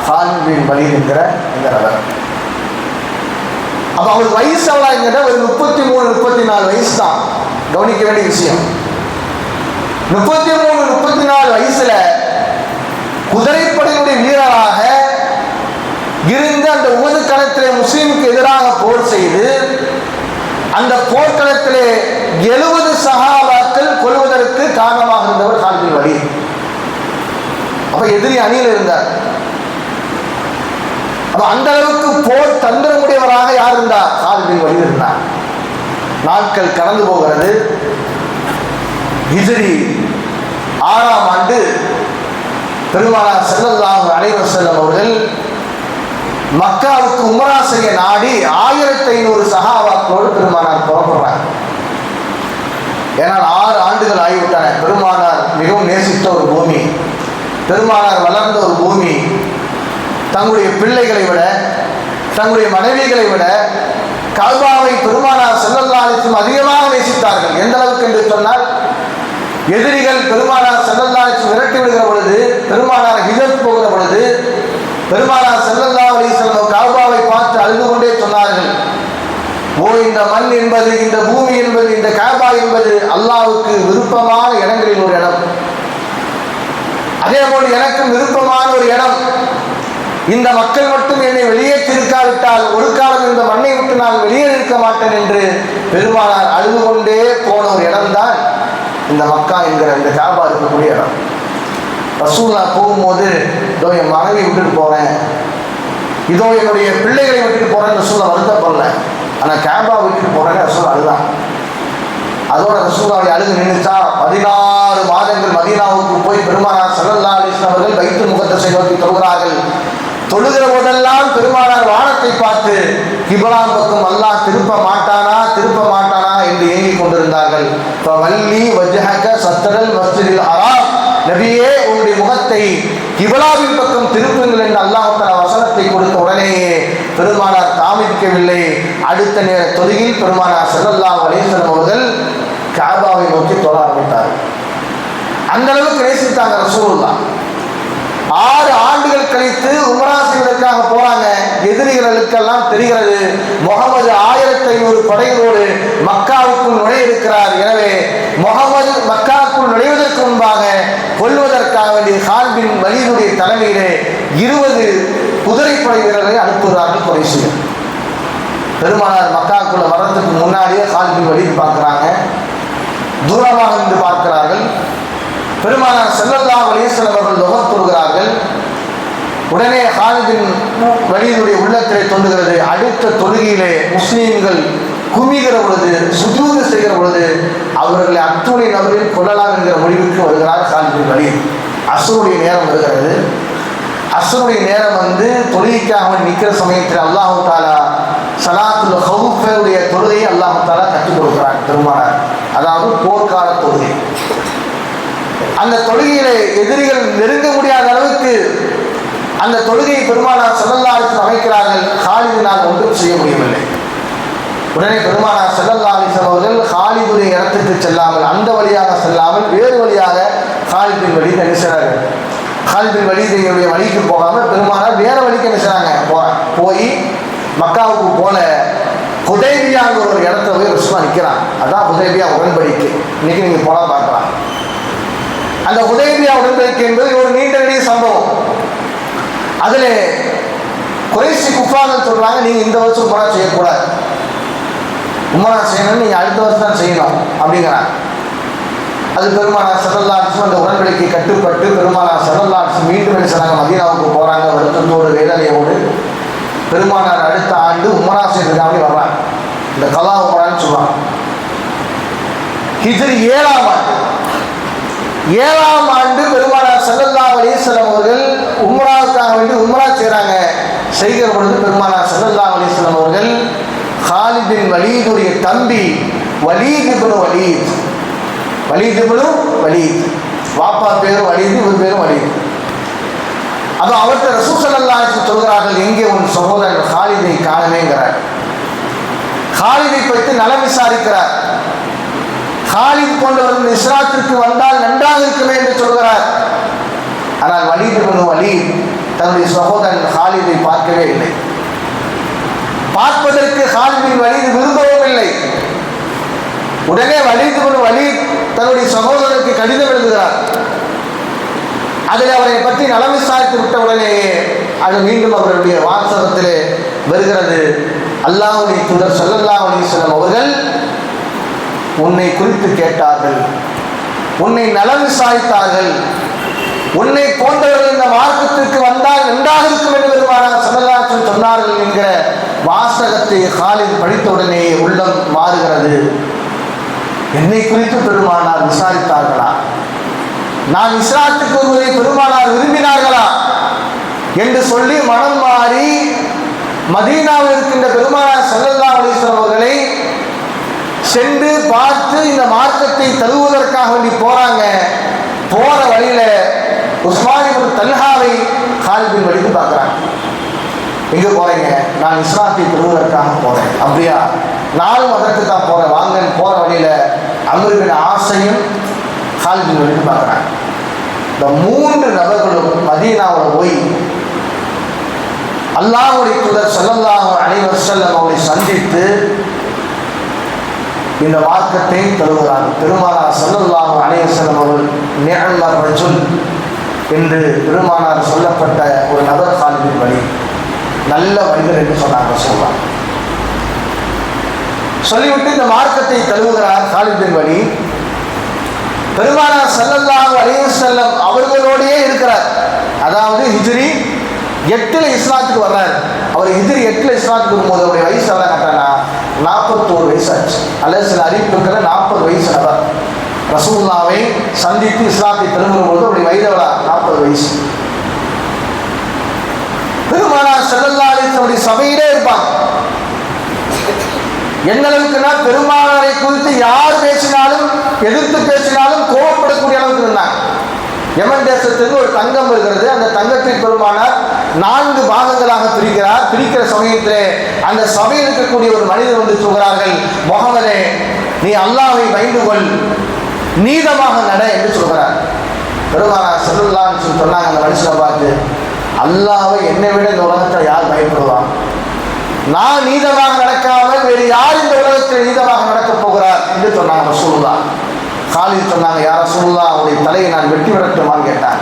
ஹாலித் பின் வலீத் என்கிற இந்த நபர். அப்ப அவர் வயசு எவ்வளோங்கிற ஒரு 33-34 வயசு தான். கவனிக்க வேண்டிய விஷயம், 33-34 வயசுல குதிரைப்படையினுடைய வீரராக இருந்து அந்த உமது களத்திலே முஸ்லீமுக்கு எதிராக போர் செய்து அந்த போர்க்களத்திலே 70 சஹாபாக்கள் கொள்வதற்கு காரணமாக இருந்தவர் ஹாலித் பின் வலீத். அப்ப எதிரி அணியில் இருந்தார். அப்ப அந்த அளவுக்கு போர் தந்திரமுடையவராக யார் இருந்தார்? ஹாலித் பின் வலீத் இருந்தார். நாட்கள் கடந்து போகிறது. ஹிஜ்ரி 6ஆம் ஆண்டு பெருமானார் ஸல்லல்லாஹு அலைஹி வஸல்லம் அவர்கள் மக்காவுக்கு உம்ரா செய்ய நாடி 1500 சஹாபாக்களோடு பெருமானார் புறப்படுறாங்க. ஏனால் 6 ஆண்டுகள் ஆகிவிட்டன. பெருமானார் மிகவும் நேசித்த ஒரு பூமி, பெருமானார் வளர்ந்த ஒரு பூமி. தங்களுடைய பிள்ளைகளை விட, தங்களுடைய மனைவிகளை விட கஅபாவை பெருமானார் ஸல்லல்லாஹு அலைஹி வஸல்லம் அதிகமாக நேசித்தார்கள். எந்த அளவுக்கு என்று சொன்னால், எதிரிகள் பெருமானார் ஸல்லல்லாஹு அலைஹி வஸல்லம் விரட்டி விடுகிற பொழுது, பெருமானார் ஹிஜ்ரத் போகிற பொழுது பெருமானார் ஸல்லல்லாஹு அலைஹி வஸல்லம் கஅபாவை பார்த்து அழுது கொண்டே சொன்னார்கள், ஓ இந்த மண் என்பது, இந்த பூமி என்பது, இந்த கஅபா என்பது அல்லாஹ்வுக்கு விருப்பமான இடங்களில் ஒரு இடம். அதே போல் எனக்கும் விருப்பமான ஒரு இடம். இந்த மக்கள் மட்டும் என்னை வெளியேற்றிருக்காவிட்டால் ஒரு காலம் இந்த மண்ணை விட்டு நான் வெளியே இருக்க மாட்டேன் என்று பெருமானார் அழுது கொண்டே போன ஒரு இடம்தான் இந்த மக்கா என்கிற இந்த கஅபா இருக்கக்கூடிய இடம். ரசூலுல்லாஹ் போகும்போது, இதோ என் மனைவி விட்டுட்டு போறேன், இதோ என்னுடைய பிள்ளைகளை விட்டுட்டு போறேன் ரசூலுல்லாஹ் வருத்தப்படல. ஆனால் கஅபா விட்டுட்டு போறேன்னு ரசூலுல்லாஹ் அழுதான். அதோட ரசூலுல்லாஹ் அழுது நின்றுச்சா. 16 மாதங்கள் மதீனாவுக்கு போய் பெருமானார் ஸல்லல்லாஹு அலைஹி வஸல்லம் அவர்கள் பைத்துல் முகத்தஸை நோக்கி தொழுகிறார்கள். தொழுகிற போதெல்லாம் பெருமானார் வானத்தை பார்த்து கிப்லாம் பக்கம் அல்லாஹ் திருப்ப மாட்டானா என்று ஏங்கிக் கொண்டிருந்தார்கள். வள்ளி வஜ்ஹக சத்ரல் மஸ்ஜிதில் ஹராம், நபியே உன்னுடைய முகத்தை கிப்லாவின் பக்கம் திருப்புங்கள் என்று அல்லாஹ் தஆலா வசனத்தை கொடுத்த உடனேயே பெருமானார் தாமதிக்கவில்லை. அடுத்த நேர தொழுகையில் பெருமானார் ஸல்லல்லாஹு அலைஹி வஸல்லம் அவர்கள் கஅபாவை நோக்கி தொழ ஆரம்பித்தார்கள். அந்த அளவுக்கு நேசித்தாங்க ரசூலுல்லாஹ். 6 ஆண்டுகள் கழித்து உம்ரா செய்வதற்காக போறாங்க. எதிரிகளுக்கெல்லாம் தெரிகிறது, முகமது 1500 படைகளோடு மக்காவுக்குள் நுழைய இருக்கிறார். எனவே முகமது மக்காவுக்குள் நுழைவதற்கு முன்பாக கொல்வதற்காக வேண்டிய ஹாலித் பின் வலீதுடைய தலைமையிலே 20 குதிரைப்படை வீரர்களை அனுப்புகிறார்கள் குறைஷிகள். பெருமானார் மக்காவுக்குள்ள வர்றதுக்கு முன்னாடியே ஹாலித் பின் வலீத் பார்க்கிறாங்க, தூரமாக இருந்து பார்க்கிறார்கள். பெருமானார் ஸல்லல்லாஹு அலைஹி வஸல்லம் அவர்கள் துஆ தொழுகிறார்கள். உடனே ஹாலித் பின் வலீதுடைய உள்ளத்திலே தோன்றுகிறது, அடுத்த தொழுகையிலே முஸ்லீம்கள் குமிகிற பொழுது, சுஜூது செய்கிற பொழுது அவர்களை அத்துணை நபரில் கொள்ளலாம் என்கிற முடிவுக்கு வருகிறார் ஹாலித் பின் வலீத். அஸ்ருடைய நேரம் வருகிறது. அஸ்ருடைய நேரம் வந்து தொழுகைக்காக நிற்கிற சமயத்தில் அல்லாஹ் தஆலா ஸலாத்துல் ஹவுஃபுடைய தொழுகையை அல்லாஹ் தஆலா கற்றுக் கொடுக்கிறார் பெருமானார். அதாவது போர்க்கால தொழுகை. அந்த தொழுகையிலே எதிரிகள் நெருங்க முடியாத அளவுக்கு அந்த தொழுகையை பெருமானார் ஸல்லல்லாஹு அலைஹி வஸல்லம் அமைக்கிறார்கள். ஹாலிதினால் ஒன்றும் செய்ய முடியவில்லை. உடனே பெருமானார் ஸல்லல்லாஹு அலைஹி வஸல்லம் அவர்கள் ஹாலிதுடைய இடத்துக்கு செல்லாமல், அந்த வழியாக செல்லாமல் வேறு வழியாக ஹாலித் பின் வலீத் என்ன செய்கிறார்கள், ஹாலித் பின் வலீதுடைய வழிக்கு போகாமல் பெருமானார் வேற வழிக்கு என்ன செய்கிறாங்க, போய் மக்காவுக்கு போல ஹுதைபியாங்கிற ஒரு இடத்துல போய் ரசூலுல்லாஹ் நிற்கிறாங்க. அதான் ஹுதைபியா உடன்படிக்கை. இன்னைக்கு நீங்கள் போனால் பார்க்கலாம். அந்த ஹுதைபியா உடன்படிக்கை என்பது ஒரு நீண்ட நெடிய சம்பவம். அதில் குறைஷி குஃபார்கள் சொல்றாங்க, நீங்கள் இந்த வருஷம் உம்ரா செய்யக்கூடாது, உம்ரா செய்யணும்னு நீங்கள் அடுத்த வருஷம் தான் செய்யணும் அப்படிங்கிறாங்க. அது பெருமானார் ஸல்லல்லாஹு அலைஹி வஸல்லம் அந்த உடன்படிக்கை கட்டுப்பட்டு பெருமானார் ஸல்லல்லாஹு அலைஹி வஸல்லம் மீண்டும் என்ன செய்றாங்க, மதீனாவுக்கு போகிறாங்க. வருத்தத்தோடு வேதனையோடு பெருமானார் அடுத்த ஆண்டு உம்ரா செய்யறதுக்காக வர்றாங்க. இந்த கலா உம்ரான்னு சொல்லுவாங்க. ஹிஜ்ரி 7ஆம் ஆண்டு 7ஆம் ஆண்டு பெருமானார் ஸல்லல்லாஹு அலைஹி வஸல்லம் அவர்கள் உம்ராவுக்காக வேண்டி உம்ரா செய்கிறாங்க. செய்கிற பொழுது பெருமானார் ஸல்லல்லாஹு அலைஹி வஸல்லம் அவர்கள் காலித் பின் வலீதுடைய தம்பி வலீத் இப்னு வலீத், வாப்பா பேரும் வலீத், இவர் பேரும் வலீத். அது அவர்கிட்ட ரசூல் ஸல்லல்லாஹு அலைஹி வஸல்லம் சொல்கிறார்கள், எங்கே உன் சகோதரர் காலிதை காணவேங்கிறார். காலிதை பற்றி நலம் விசாரிக்கிறார். காலித் போன்றவர்கள் இஸ்லாத்திற்கு வந்தால் நன்றாக இருக்குமே என்று சொல்கிறார். ஆனால் வலீத் இப்னு வலீத் தன்னுடைய சகோதரன் காலிதை பார்க்கவே இல்லை. பார்ப்பதற்கு காலித் பின் வலீத் விரும்பவும் இல்லை. உடனே வலீத் இப்னு வலீத் தன்னுடைய சகோதரனுக்கு கடிதம் எழுதுகிறார். அதில் அவரை பற்றி நலம் விசாரித்து விட்ட உடனேயே அது மீண்டும் அவருடைய வாசகத்திலே வருகிறது. அல்லாஹ்வுடைய தூதர் ஸல்லல்லாஹு அலைஹி வஸல்லம் அவர்கள் உன்னை குறித்து கேட்டார்கள், உன்னை நலம் விசாரித்தார்கள், உன்னை போன்றவர்கள் இந்த மார்க்கத்திற்கு வந்தால் நன்றாக இருக்கும் என்று பெருமானார் ஸல்லல்லாஹு அலைஹி வஸல்லம் சொன்னார்கள் என்கிற வாசகத்தை காலித் படித்தவுடனே உள்ளம் மாறுகிறது. என்னை குறித்து பெருமானார் விசாரித்தார்களா? நான் இஸ்லாத்துக்கு வருவதை பெருமானார் விரும்பினார்களா என்று சொல்லி மனம் மாறி மதீனாவில் இருக்கின்ற பெருமானார் ஸல்லல்லாஹு அலைஹி வஸல்லம் அவர்களை சென்று பார்த்து இந்த மார்க்கத்தை தழுவுவதற்காக வேண்டி போறாங்க. போற வழியில உஸ்மான் இப்னு தல்ஹாவை காலித் பின் வலீத் பார்க்குறாங்க. எங்க போறீங்க? நான் இஸ்லாத்தை தழுவுவதற்காக போறேன். அப்படியா? நானும் அதற்கு தான் போறேன், வாங்கன்னு போற வழியில அம்ர் பின் ஆஸையும் காலித் பின் வலீத் பார்க்குறாங்க. இந்த 3 நபர்களும் மதீனாவில் போய் அல்லாஹ்வுடைய தூதர் ஸல்லல்லாஹு அலைஹி வஸல்லம் அவரை சந்தித்து இந்த மார்க்கத்தை தருகிறார்கள். பெருமானார் ஸல்லல்லாஹு அலைஹி வஸல்லம் அவர்கள் நிஅமர் ரஜுல் என்று பெருமானார் சொல்லப்பட்ட ஒரு நபர் காலித் பின் வலீத், நல்ல மனிதர் என்று சொன்னாங்க. சொல்லிவிட்டு இந்த மார்க்கத்தை தழுவுகிறார் காலித் பின் வலீத். பெருமானார் ஸல்லல்லாஹு அலைஹி வஸல்லம் அவர்களோடையே இருக்கிறார். அதாவது ஹிஜ்ரி 8 இஸ்லாத்துக்கு வர்றாரு. அவர் ஹிஜ்ரி 8 இஸ்லாத்துக்கு வரும்போது அவருடைய வயசு எவ்வளோ கட்டானா 41 வயசு ஆச்சு. அல்லது சில அறிவிப்புகளை 40 வயசு நபர் ரசூலுல்லாவை சந்தித்து இஸ்லாத்தை திரும்பும் போது அவருடைய வயது எவ்வளோ? 40 வயசு. பெருமானார் ஸல்லல்லாஹு அலைஹி வஸல்லம் சபையிலே இருப்பாங்க. எந்த அளவுக்குன்னா பெருமானாரை குறித்து யார் பேசினாலும் எதிர்த்து பேசினாலும் கோபப்படக்கூடிய அளவுக்கு இருந்தாங்க. யமன் தேசத்திற்கு ஒரு தங்கம் இருக்கிறது. அந்த தங்கத்தை பெருமானார் 4 பாகங்களாக பிரிக்கிறார். பிரிக்கிற சமயத்திலே அந்த சபையில் இருக்கக்கூடிய ஒரு மனிதர் வந்து சொல்கிறார்கள், முஹம்மதே, நீ அல்லாஹ்வை பயந்து கொள், நீதமாக நட என்று சொல்கிறார். பெருமானார் ஸல்லல்லாஹு அலைஹி வஸல்லம் சொன்னாங்க அந்த மனுஷனை பார்த்து, அல்லாஹ்வை என்னை விட இந்த உலகத்தில் யார் பயப்படுவான்? நான் நீதமாக நடக்காமல் வேறு யார் இந்த உலகத்தில் நீதமாக நடக்கப் போகிறார் என்று சொன்னாங்க ரசூலுல்லாஹ். காலித் சொன்னாங்க, யா ரசூலுல்லாஹ், அவருடைய தலையை நான் வெட்டி விடட்டுமான்னு கேட்டாங்க.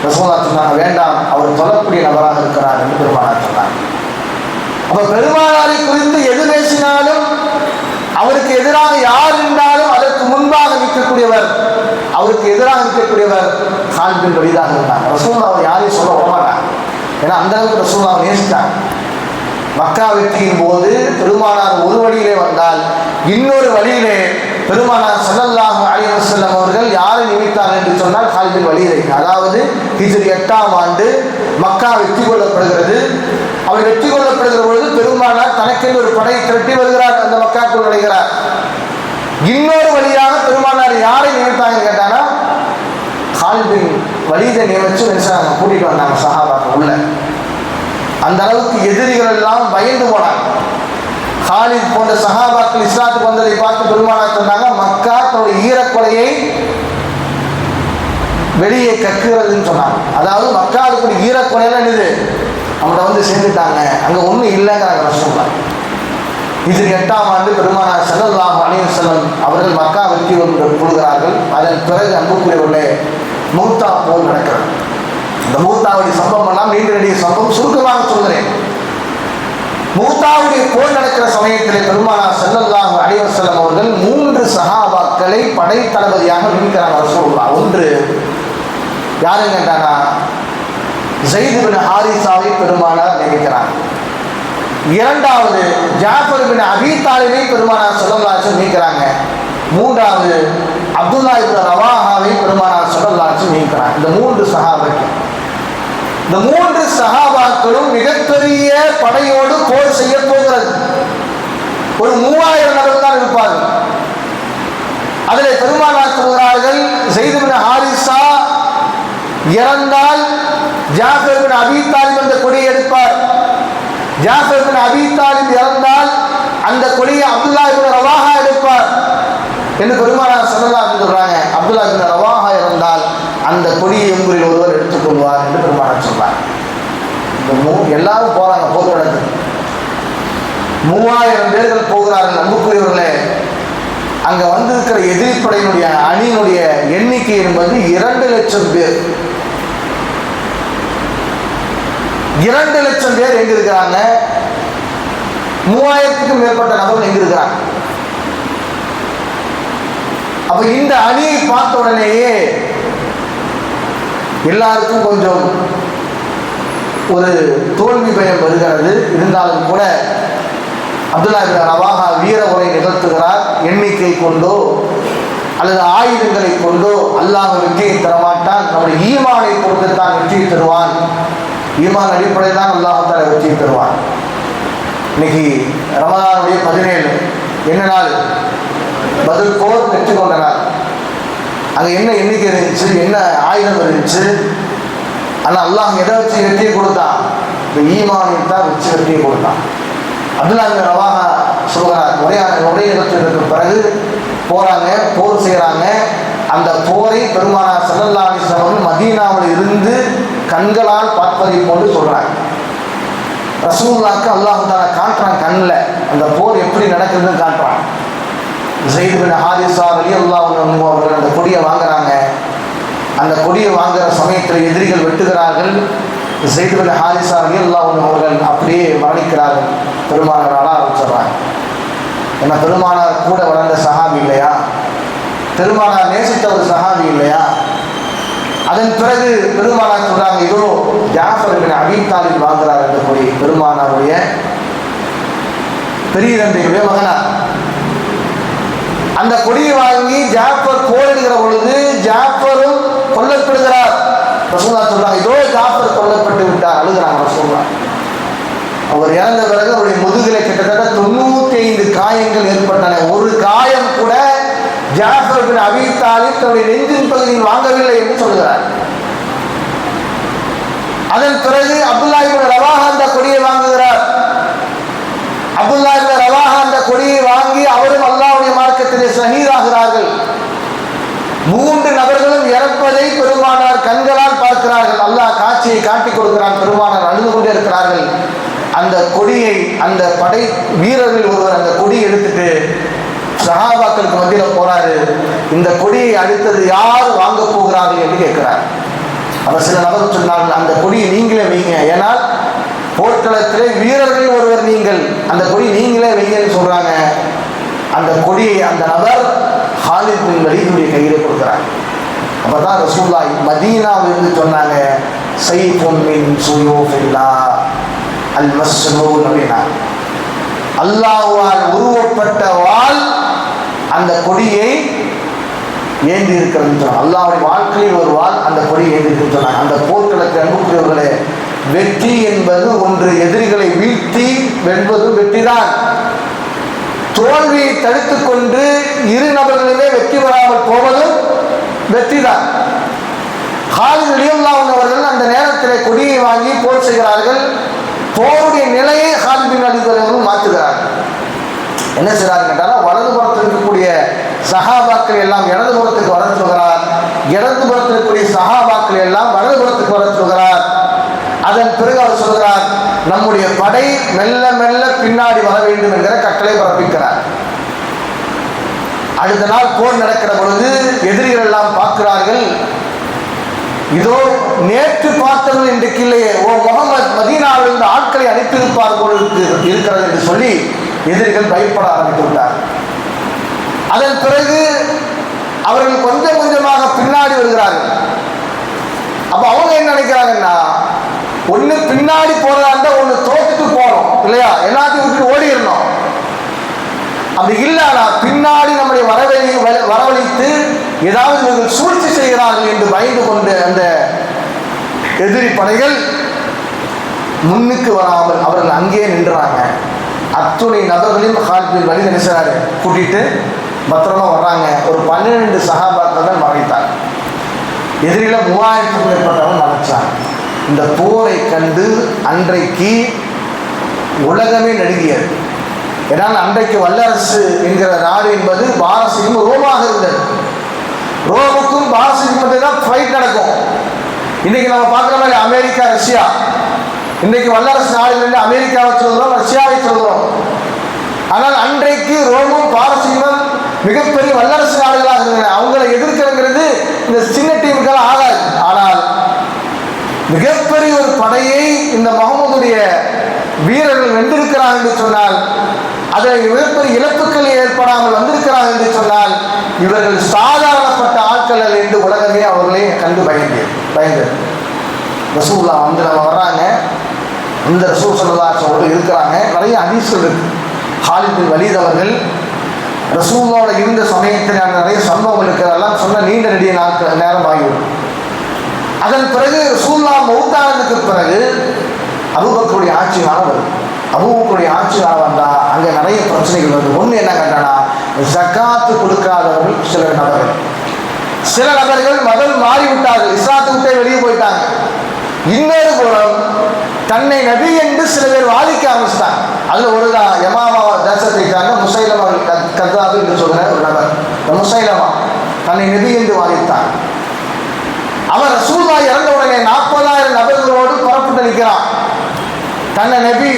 ரசூலுல்லாஹ் சொன்னாங்க, வேண்டாம், அவர் சொல்லக்கூடிய நபராக இருக்கிறார் என்று பெருமானார் சொன்னாங்க. அப்ப பெருமானாரை குறித்து எது பேசினாலும் அவருக்கு எதிராக யார் இருந்தாலும் அதற்கு முன்பாக நிற்கக்கூடியவர், அவருக்கு எதிராக நிற்கக்கூடியவர் காலித் பின் வலீதாக இருந்தாங்க. ரசூலுல்லாஹ் அவர் யாரையும் சொல்ல வரமாட்டாங்க. ஏன்னா அந்த அளவுக்கு ரசூலுல்லாஹ் நேசித்தாங்க. மக்கா வெற்றியின் போது பெருமானார் ஒரு வழியிலே வந்தால் இன்னொரு வழியிலே பெருமானார் ஸல்லல்லாஹு அலைஹி வஸல்லம் அவர்கள் யாரை நியமித்தார்கள் என்று சொன்னால் காலித் பின் வலீதை. அதாவது ஹிஜ்ரி 8ஆம் ஆண்டு மக்கா வெற்றி கொள்ளப்படுகிறது. அவர் வெற்றி கொள்ளப்படுகிற பொழுது பெருமானார் தனக்கென்று ஒரு படை திரட்டி வருகிறார், அந்த மக்காக்குள் நுழைகிறார். இன்னொரு வழியாக பெருமானார் யாரை நியமித்தாங்க கேட்டானா காலித் பின் வலீதை நியமிச்சு கூட்டிட்டு வந்தாங்க சஹாபாக்கள் உள்ள. அந்த அளவுக்கு எதிரிகள் எல்லாம் பயந்து போனாங்க. காலித் போன்ற சஹாபாக்கள் இஸ்லாத்துக்கு வந்ததை பார்த்து பெருமானார் சொன்னாங்க, மக்கா தன்னுடைய ஈரக்கொலையை வெளியே கக்குறதுன்னு சொன்னாங்க. அதாவது மக்காவுக்கு ஈரக்கொலையெல்லாம் என்னது, அவங்கள்ட்ட வந்து சேர்ந்துட்டாங்க, அங்கே ஒன்றும் இல்லைங்கிறாங்க ரசூலுல்லாஹ். ஹிஜ்ரி 8ஆம் ஆண்டு பெருமானார் ஸல்லல்லாஹு அலைஹி வஸல்லம் அவர்கள் மக்கா வெற்றி கொள்கிறார்கள். அதன் பிறகு அன்புக்குரியவர்களே மூத்தா போல் நடக்கிறது. இந்த மூத்தாவுடைய சம்பவம் எல்லாம் நீண்ட நெடிய சம்பவம், சுருக்கமாக சொல்கிறேன். மூத்தாவுடைய போர் நடக்கிற சமயத்தில் பெருமானார் ஸல்லல்லாஹு அலைஹி வஸல்லம் அவர்கள் 3 சஹாபாக்களை படை தளபதியாக நியமிக்கிறாங்க ரசூலுல்லாஹ். ஒன்று யாருன்னு கேட்டானா ஸைத் பின் ஹாரிஸாவை பெருமானார் நியமிக்கிறாங்க. இரண்டாவது ஜாஃபர் பின் அபீ தாலிபை பெருமானார் ஸல்லல்லாஹு அலைஹி வஸல்லம் நீக்கிறாங்க. மூன்றாவது அப்துல்லா இப்னு ரவாஹாவை பெருமானார் ஸல்லல்லாஹு அலைஹி வஸல்லம் நீக்கிறாங்க. இந்த மூன்று சஹாபாக்களும் மிகப்பெரிய படையோடு போர் செய்ய போகிறது. ஒரு 3000 நபர் தான் இருப்பார்கள். அதில் பெருமானார் சொல்கிறார்கள், ஸைத் பின் ஹாரிஸா இறந்தால் ஜாஃபர் பின் அபீ தாலிப் அந்த கொடியை எடுப்பார். ஜாஃபர் பின் அபீ தாலிப் இறந்தால் அந்த கொடியை அப்துல்லா இப்னு ரவாஹா எடுப்பார் என்று பெருமானார் ஸல்லல்லாஹு அலைஹி சொல்றாங்க. அப்துல்லா இப்னு ரவாஹா இறந்தால் அந்த கொடியை உங்களில் ஒருவர் எடுத்துக்கொள்வார் என்று பெருமானார் சொல்றாங்க. எல்லாரும் போறாங்க போக்குவரத்து. 3000 பேர்கள் போகிறார்கள். அன்புக்குரியவர்களே, அங்க வந்திருக்கிற எதிரிப்படையினுடைய அணியினுடைய எண்ணிக்கை என்பது 2 லட்சம் பேர். 2 லட்சம் பேர் எங்க இருக்கிறாங்க? 3000க்கும் மேற்பட்ட நபர்கள் எங்க இருக்கிறாங்க? அப்ப இந்த அணியை பார்த்த உடனேயே எல்லாருக்கும் கொஞ்சம் ஒரு தோல்வி பயம் வருகிறது. இருந்தாலும் கூட அப்துல்லா இப்னு ரவாஹா வீர உரை நிகழ்த்துகிறார். எண்ணிக்கை கொண்டோ அல்லது ஆயுதங்களை கொண்டோ அல்லாஹ் வெற்றியை தரமாட்டான், நம்முடைய ஈமானை பொறுத்துத்தான் வெற்றியை தருவான். ஈமான் அடிப்படையில் தான் அல்லாஹ் தஆலா வெற்றியை தருவான். இன்னைக்கு ரமதானுடைய 17 என்ன நாள்? பத்ர் போர் வெற்றி கொண்ட நாள். அங்கே என்ன எண்ணிக்கை இருந்துச்சு, என்ன ஆயுதம் இருந்துச்சு, ஆனால் அல்லாஹ் எதை வச்சு வெற்றியை கொடுத்தான்? இந்த ஈமானை தான் வச்சு வெற்றியை கொடுத்தான். அப்துல்லா இப்னு ரவாஹா சொல்கிறார், உரை நிகழ்ச்சிக்கு பிறகு போறாங்க, போர் செய்கிறாங்க. அந்த போரை பெருமானார் ஸல்லல்லாஹு அலைஹி வஸல்லம் மதீனாவில் இருந்து கண்களால் பார்ப்பதை போன்று சொல்றாங்க. ரசூலுல்லாஹ்க்கு அல்லாஹ் தஆலா காட்டுறான், கண்ணில் அந்த போர் எப்படி நடக்குதுன்னு காட்டுறான். ஸைத் பின் ஹாரிஸா ரலியல்லாஹு அன்ஹு அவர்கள் அந்த கொடியை வாங்குறாங்க. அந்த கொடியை வாங்குகிற சமயத்தில் எதிரிகள் வெட்டுகிறார்கள். ஸைத் பின் ஹாரிஸா ரலியல்லாஹு அன்ஹு அவர்கள் அப்படியே மரணிக்கிறார்கள். பெருமானார் அழ ஆரம்பிச்சிடுறாங்க. ஏன்னா பெருமானார் கூட வளர்ந்த சஹாபி இல்லையா, பெருமானார் நேசித்த ஒரு சஹாபி இல்லையா. அதன் பிறகு பெருமானார் சொல்றாங்க, இதோ ஜாஃபர் பின் அபீ தாலிப் வாங்குறார் அந்த கொடி. பெருமானாருடைய பெரிய தந்தையுடைய மகனார் அந்த கொடியை வாங்கி ஜாஃபர் போரிடுகிற பொழுது ஜாஃபரும் கொல்லப்படுகிறார். ரசூலுல்லாஹ் சொல்றாங்க, இதோ ஜாஃபர் கொல்லப்பட்டு விட்டார். அழுகிறாங்க ரசூலுல்லாஹ். அவர் இறந்த பிறகு அவருடைய முதுகிலே கிட்டத்தட்ட 95 காயங்கள் ஏற்பட்டன. ஒரு காயம் கூட ஜாஃபர் பின் அபீ தாலிப் தன்னுடைய நெஞ்சின் பகுதியில் வாங்கவில்லை என்று சொல்கிறார். அதன் பிறகு அப்துல்லா இப்னு ரவாஹா அந்த கொடியை வாங்குகிறார். அப்துல்லா இப்னு ரவாஹா அந்த கொடியை வாங்கி அவரும் அல்லாஹ்வுடைய மார்க்கத்திலே ஷஹீதாகிறார்கள். 3 நபர்களும் இறப்பதை பெருமானார் கண்களால் பார்க்கிறார்கள். அல்லாஹ் காட்சியை காட்டிக் கொடுக்கிறான். பெருமானார் அழுது கொண்டே இருக்கிறார்கள். அந்த கொடியை, அந்த படை வீரர்கள் ஒருவர் அந்த கொடியை எடுத்துட்டு சஹாபாக்களுக்கு மத்தியில் போறாரு. இந்த கொடியை அடுத்தது யார் வாங்க போகிறார்கள் என்று கேட்கிறார். அவர் சில நபர் சொன்னார்கள், அந்த கொடியை நீங்களே வைங்க, ஏனால் போர்க்களத்திலே வீரர்கள் ஒருவர் நீங்கள், அந்த கொடி நீங்களே வைங்கன்னு சொல்றாங்க. அந்த கொடியை அந்த நபர் ஹாலித் பின் வலீதுடைய கையிலே கொடுக்கிறார். அப்பதான் ரசூலுல்லாஹ் மதீனாவிலிருந்து சொன்னாங்க, ஸைஃபுன் மின் ஸுயூஃபில்லாஹ் அல் மஸ்னூன் அப்படின்னா, அல்லாஹ்வால் உருவப்பட்ட வாள் அந்த கொடியை ஏந்தி இருக்கிறதுன்னு சொன்னாங்க. அல்லாஹ்வுடைய வாழ்க்கையில் ஒரு வாள் அந்த கொடியை ஏந்தி இருக்குன்னு சொன்னாங்க. அந்த போர்க்களத்தை அன்புக்குரியவர்களே, வெற்றி என்பது ஒன்று எதிரிகளை வீழ்த்தி வெல்வதும் வெற்றிதான். தோல்வியை தடுத்துக் கொண்டு 2 நபர்களுமே வெற்றி பெறாமல் போவதும் வெற்றிதான். காலித் ரலியல்லாஹு அன்ஹு அவர்கள் அந்த நேரத்திலே கொடியை வாங்கி போர் செய்கிறார்கள். போருடைய நிலையை காலித் பின் வலீத் அவர்கள் மாற்றுகிறார்கள். என்ன செய்கிறார்கள் கேட்டால், வலதுபுறத்தில் இருக்கக்கூடிய சஹாபாக்கள் எல்லாம் இடதுபுறத்துக்கு வர சொல்கிறார், இடதுபுறத்தில் இருக்கக்கூடிய சஹாபாக்கள் எல்லாம் வலதுபுறத்துக்கு வர சொல்கிறார். அதன் பிறகு அவர் சொல்கிறார், நம்முடைய படை மெல்ல மெல்ல பின்னாடி வர வேண்டும் என்கிற கட்டளை பிறப்பிக்கிறார். அடுத்த நாள் போர் நடக்கிற பொழுது எதிரிகள் எல்லாம் பார்க்கிறார்கள், இதோ நேற்று பார்த்தவர்கள் இன்றைக்கு இல்லையே, ஓ முகமது மதீனாவில் இருந்து ஆட்களை அனுப்பியிருப்பார் போல் இருக்கிறது என்று சொல்லி எதிரிகள் பயப்பட ஆரம்பித்து விட்டார். அதன் பிறகு அவர்கள் கொஞ்சம் கொஞ்சமாக பின்னாடி வருகிறார்கள். அப்ப அவங்க என்ன நினைக்கிறாங்கன்னா, ஒண்ணு பின்னாடி போறதா இருந்தா ஒண்ணு தோத்துட்டு போகலாம், பார்க்கணும் இல்லையா, எல்லாத்தையும் விட்டு ஓடிடணும். அப்படி இல்லைனா பின்னாடி நம்முடைய வரவழைத்து ஏதாவது இவர்கள் சூழ்ச்சி செய்கிறார்கள் என்று பயந்து கொண்டு அந்த எதிரி படைகள் முன்னுக்கு வராமல் அவர்கள் அங்கேயே நின்றாங்க. அத்துணை நபர்களையும் காலித் பின் வலீத் நினைச்சாரு கூட்டிட்டு பத்திரமா வர்றாங்க. ஒரு 12 சஹாபாக்கள் தான் மறைத்தாங்க. எதிரில 3000க்கும் மேற்பட்டவன் மறைச்சாங்க. இந்த போரை கண்டு அன்றைக்கு உலகமே நடுங்கியது. ஏன்னால் அன்றைக்கு வல்லரசு என்கிற நாடு என்பது பாரசீகம் ரோமாக இருந்தது. ரோமுக்கும் பாரசீகம் தான் ஃபைட் நடக்கும். இன்னைக்கு நம்ம பார்க்குற மாதிரி அமெரிக்கா ரஷ்யா, இன்றைக்கு வல்லரசு நாடுகள் அமெரிக்காவை சொல்கிறோம், ரஷ்யாவை சொல்கிறோம். ஆனால் அன்றைக்கு ரோமும் பாரசீகமும் மிகப்பெரிய வல்லரசு நாடுகளாக இருந்தன. அவங்களை எதிர்க்கிறங்கிறது இந்த சின்ன டீமுக்கெல்லாம் ஆகாது. ஆனால் மிகப்பெரிய ஒரு படையை இந்த முகமதுடைய வீரர்கள் வென்றிருக்கிறார்கள் என்று சொன்னால், அதில் மிகப்பெரிய இழப்புகள் ஏற்படாமல் வந்திருக்கிறார்கள் என்று சொன்னால், இவர்கள் சாதாரணப்பட்ட ஆட்கள் என்று உலகமே அவர்களை கண்டு பயந்தது. ரசூலுல்லாஹ் வந்து நம்ம வர்றாங்க, இந்த ரசூல் ஸல்லல்லாஹு அலைஹி வஸல்லம் இருக்கிறாங்க. நிறைய ஹதீஸ்கள் இருக்கு. காலித் பின் வலீத் அவர்கள் ரசூலுல்லாஹோட இருந்த சமயத்தில் நிறைய சம்பவங்கள் இருக்கிறதெல்லாம் சொன்ன நீண்ட நெடிய நேரம் ஆகிவிடும். அதன் பிறகு ரசூலுல்லாஹ் மௌத்தானதுக்கு பிறகு அபூபக்கருடைய ஆட்சி காலம் வருது. அபூபக்கருடைய ஆட்சி காலம் வந்தால் அங்கே நிறைய பிரச்சனைகள் வருது. ஒன்று என்ன கேட்டானா, ஜக்காத்து கொடுக்காதவர்கள் சில நபர்கள் மதம் மாறிவிட்டார்கள், இஸ்லாத்தை விட்டே வெளியே போயிட்டாங்க. இன்னொரு புறம் தன்னை நபி என்று சில பேர் வாதிக்க ஆரம்பிச்சிட்டாங்க. அதில் ஒரு யமாமா தேசத்தை சார்ந்த முசைலமா கத்தாபு என்று சொல்கிற ஒரு நபர், முசைலமா தன்னை நபி என்று வாதித்தார். அவர் ரசூலுல்லாஹ் இறந்த உடனே 40,000 நபர்களோடு புறப்பட்டு நிற்கிறான். தன்னை நபி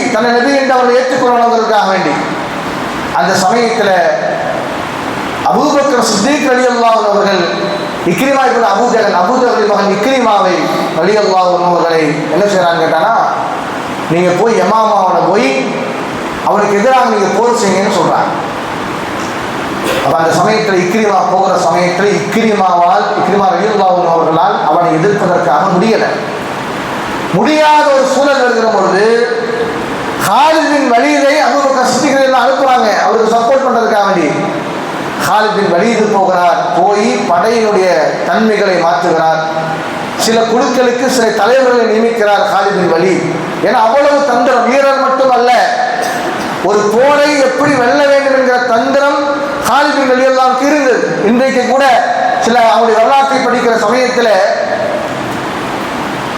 என்று அவர்கள் ஏற்றுக்கொள்ளணுங்கிறதுக்காக வேண்டி. அந்த சமயத்தில் அபூபக்கர் சித்திக் ரலியல்லாஹு அன்ஹு அவர்கள் இக்ரிமா இப்னு அபூஜஹல் மகன் இக்ரிமாவை ரலியல்லாஹு அன்ஹு அவர்களை என்ன செய்யறாங்க கேட்டானா, நீங்க போய் யமாமாவோட போய் அவனுக்கு எதிராக நீங்க போர் செய்யுங்கன்னு சொல்றாங்க. அப்ப அந்த சமயத்தில் இக்ரிமா போகிற சமயத்தில் இக்ரிமா ரலியல்லாஹு அன்ஹு அவர்களால் அவனை எதிர்ப்பதற்காக முடியாத ஒரு சூழல் வருகிற பொழுது காலித் பின் வலீதை அபூபக்கர் சித்திக் அனுப்புறாங்க அவருக்கு சப்போர்ட் பண்றதுக்காக வேண்டி. காலித் பின் வலீத் போகிறார், போய் படையினுடைய தன்மைகளை மாற்றுகிறார். சில குழுக்களுக்கு சில தலைவர்களை நியமிக்கிறார் காலித் பின் வலீத். ஏன்னா அவ்வளவு தந்திரம், வீரர் மட்டுமல்ல, ஒரு போரை எப்படி வெல்ல வேண்டும் என்கிற தந்திரம் காலித் பின் வலீத் இருந்தது. இன்றைக்கு கூட சில அவருடைய வரலாற்றை படிக்கிற சமயத்தில்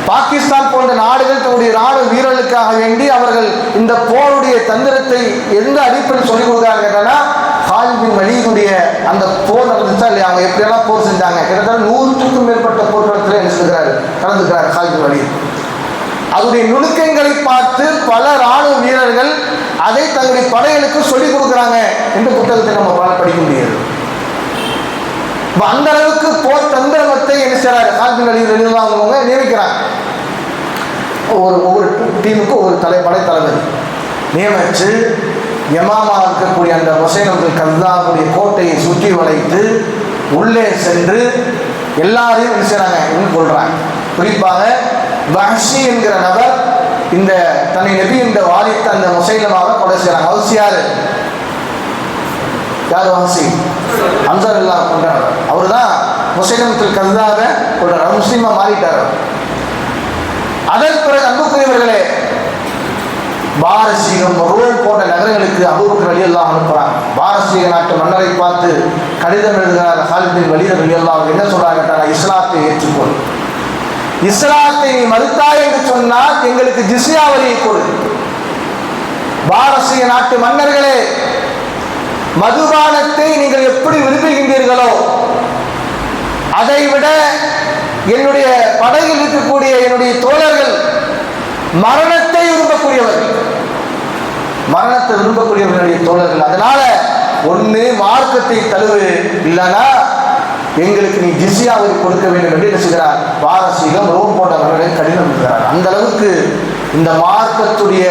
பாகிஸ்தான் போன்ற நாடுகள் தன்னுடைய நாடு வீரர்களுக்காக வேண்டி அவர்கள் இந்த போருடைய தந்திரத்தை எந்த அடிப்படையில் சொல்லிக் கொடுக்குறாங்கன்னா, காலித் பின் வலீதுடைய அந்த போர் நடந்துச்சா இல்லையா, அவங்க எப்படியெல்லாம் போர் செஞ்சாங்க, கிட்டத்தட்ட 100க்கும் மேற்பட்ட போர்க்களத்தில் கலந்துக்கிறார் காலித் பின் வலீத். அதனுடைய நுணுக்கங்களை பார்த்து பல ராணுவ வீரர்கள் அதை தங்களுடைய படைகளுக்கு சொல்லிக் கொடுக்குறாங்க என்று புத்தகத்தை நம்ம படிக்க முடியாது. அந்த அளவுக்கு போர் தந்திரத்தை என்ன செய்யறாரு காலித் பின் வலீத் அவங்க நியமிக்கிறாங்க. ஒவ்வொரு டீமுக்கு ஒரு படை தளபதி நியமித்து யமாமா இருக்கக்கூடிய அந்த முசைலமத்துல் கஸ்ஸாபுடைய கோட்டையை சுற்றி வளைத்து உள்ளே சென்று எல்லாரையும் என்ன செய்றாங்க கொள்றாங்க. குறிப்பாக வஹ்ஷி என்கிற நபர் இந்த தன்னை நபி என்ற வாதித்த அந்த முசைலமாவை கொலை செய்றாங்க. அவசியாரு யார்? வஹ்ஷி ஹம்ஸா ரலியல்லாஹு கொண்ட நபர். அவர் தான் முசைலமத்துல் கஸ்ஸாபை கொண்டார், முஸ்லீமா மாறிட்டார். அதன் பிறகு அன்புக்குரியவர்களே, பாரசீகம் ரோம் போன்ற நகரங்களுக்கு அபூபக்கர் ரலியல்லாஹு அனுப்புறாங்க. பாரசீக நாட்டு மன்னரை பார்த்து கடிதம் எழுதுகிறார் காலித் பின் வலீத் ரலியல்லாஹு. என்ன சொல்றாங்க? இஸ்லாத்தை ஏற்றுக்கொள், இஸ்லாத்தை நீ மறுத்தாய் என்று சொன்னால் எங்களுக்கு ஜிஸ்யா வரியை கொடு. பாரசீக நாட்டு மன்னர்களே, மதுபானத்தை நீங்கள் எப்படி விரும்புகின்றீர்களோ அதைவிட என்னுடைய படையில் இருக்கக்கூடிய என்னுடைய தோழர்கள் மரணத்தை விரும்பக்கூடியவர்களுடைய தோழர்கள். அதனால ஒன்று மார்க்கத்தை தழுவு, இல்லைன்னா எங்களுக்கு நீ ஜிஸ்யாவை கொடுக்க வேண்டும் என்று என்ன செய்கிறார்? பாரசீகம் ரோம் போன்றவர்களை கடிதம் எழுதுகிறார். அந்த அளவுக்கு இந்த மார்க்கத்துடைய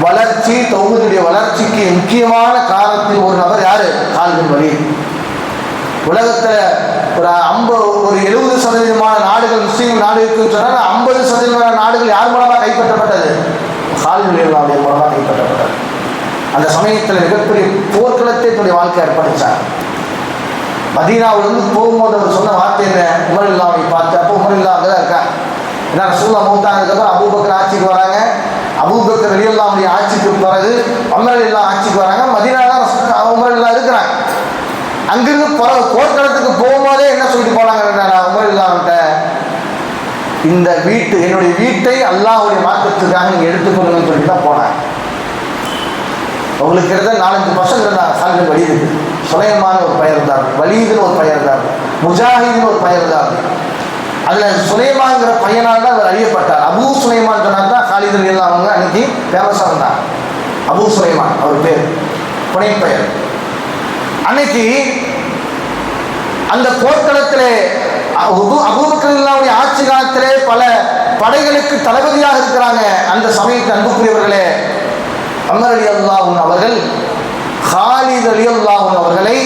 வளர்ச்சி, தௌஹீதுடைய வளர்ச்சிக்கு முக்கியமான காரணத்தில் ஒரு நபர் யாரு? Khalid bin Walid. உலகத்தில் ஒரு 70% நாடுகள் முஸ்லீம் நாடு இருக்குன்னு சொன்னால் 50% நாடுகள் யார் மூலமாக கைப்பற்றப்பட்டது? காலித் பின் வலீத் மூலமாக அந்த சமயத்தில் மிகப்பெரிய போர்க்களத்தை தன்னுடைய வாழ்க்கை ஏற்படுத்தார். மதீனாவிலிருந்து போகும்போது அவர் சொன்ன வார்த்தை என்ன? உமர் இல்லாமை பார்த்து, அப்போ உமர் இல்லா அங்கே தான் இருக்காங்க. ஏன்னா ரசூலுல்லாஹ் மௌத்தானதுக்கப்புறம் அபூபக்கர் ஆட்சிக்கு வராங்க. அபூபக்கர் ரலியல்லாஹுடைய ஆட்சிக்கு பிறகு உமர் இல்லா ஆட்சிக்கு வராங்க. மதீனால தான் உமர் இல்லா இருக்கிறாங்க. அங்கிருந்து போர்க்களத்துக்கு போகும்போதே என்ன சொல்லிட்டு போனாங்க? உமர் இல்லாமட்ட இந்த வீட்டு என்னுடைய வீட்டை அல்லாஹ்வுடைய மார்க்கத்துக்காக நீங்கள் எடுத்துக்கொள்ளுங்கன்னு சொல்லிட்டு தான் போனாங்க. உங்களுக்கு இருந்த 4-5 பசங்க இருந்தாங்க. சாலிபின் வலீது, சுலைமான் ஒரு பையன் இருந்தார், வலீதுன்னு ஒரு பையன் இருந்தார், முஜாஹிதுன்னு ஒரு பையன் இருந்தார். அதில் சுலைமான்ங்கிற பையனால் தான் அவர் அறியப்பட்டார். அபூ சுலைமான் சொன்னார் தான் காலிது ரலியல்லாஹு அவங்க அன்னைக்கு ஃபேமஸாக இருந்தார். அபூ சுலைமான் அவர் பேர், புனை பெயர். அன்னைக்கு அந்த போர்க்களத்திலே அபூபக்கர் ரலியல்லாஹுடைய ஆட்சி காலத்திலே பல படைகளுக்கு தளபதியாக இருக்கிறாங்க. அந்த சமயத்து அன்புக்குரியவர்களே, உமர் ரலியல்லாஹு அவர்கள் காலித் ரலியல்லாஹு அவர்களை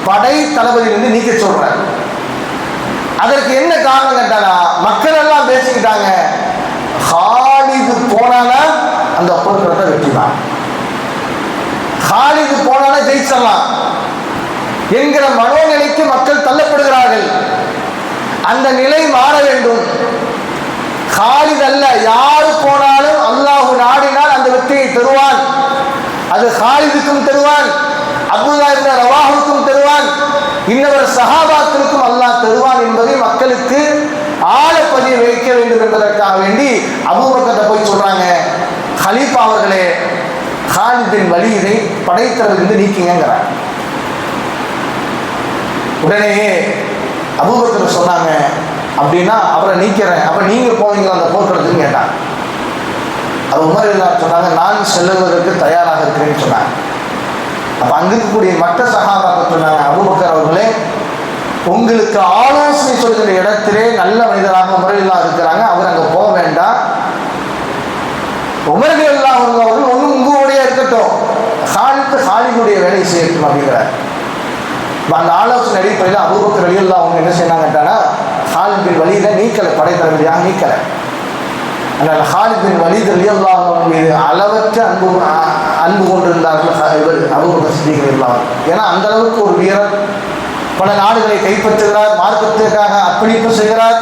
படை தளபதியிலிருந்து நீக்க சொல்றார். அதற்கு என்ன காரணம் கேட்டானா, மக்கள் எல்லாம் பேசிக்கிட்டாங்க, காலிது போனானா அந்த போர்க்களத்தை வெற்றிதான், காலிது போனானா ஜெயிச்சிடலாம் என்கிற மனோநிலைக்கு மக்கள் தள்ளப்படுகிறார்கள். அந்த நிலை மாற வேண்டும். காலித் அல்ல, யாரு போனாலும் அல்லாஹ் நாடினால் அந்த வெற்றியை தருவான். அது காலிதுக்கும் தருவான், அப்துல்லா இப்னு ரவாஹுக்கும் தருவான், இன்னொரு சஹாபாக்களுக்கும் அல்லாஹ் தருவான் என்பதை மக்களுக்கு ஆழப்பதிய வைக்க வேண்டும் என்பதற்காக வேண்டி அபூபக்கர்ட்ட போய் சொல்றாங்க, கலீஃபா அவர்களே, காலித் பின் வலீதை படைத்தளபதியிலிருந்து நீக்கிங்கிறார். உடனேயே அபூபக்கர் சொன்னாங்க, அப்படின்னா அவரை நீக்கிறேன், அப்ப நீங்க போவீங்களா அந்த போர்க்களத்துக்கு கேட்டாங்க. அது உமர் ரலியல்லாஹு சொன்னாங்க, நான் செல்லுவதற்கு தயாராக இருக்கிறேன்னு சொன்னாங்க. அப்ப அங்க இருக்கக்கூடிய மற்ற சஹாபாக்கள் சொன்னாங்க, அபூபக்கர் அவர்களே, உங்களுக்கு ஆலோசனை சொல்கிற இடத்திலே நல்ல மனிதராக உமர் ரலியல்லாஹு இருக்கிறாங்க, அவர் அங்க போக வேண்டாம். உமர் ரலியல்லாஹு அவர்கள் ஒன்றும் உங்களுடைய இருக்கட்டும், காலிதுடைய வேலை செய்யட்டும் அப்படிங்கிறார். அந்த ஆலோசனை அடிப்படையில் அபூபக்கர் ரலியல்லாஹு அவங்க என்ன செய்யறாங்கன்னா, காலித் பின் வலீதை நீக்கலை, படைத்தளபதியாக நீக்கலை. அதனால் காலித் பின் வலீத் ரலியல்லாஹு அவங்க மீது அளவற்ற அன்பு கொண்டிருந்தார்கள் அபூபக்கர் சித்திக் ரலியல்லாஹு. ஏன்னா அந்த அளவுக்கு ஒரு வீரர், பல நாடுகளை கைப்பற்றுகிறார், மார்க்கத்திற்காக அர்ப்பணிப்பு செய்கிறார்.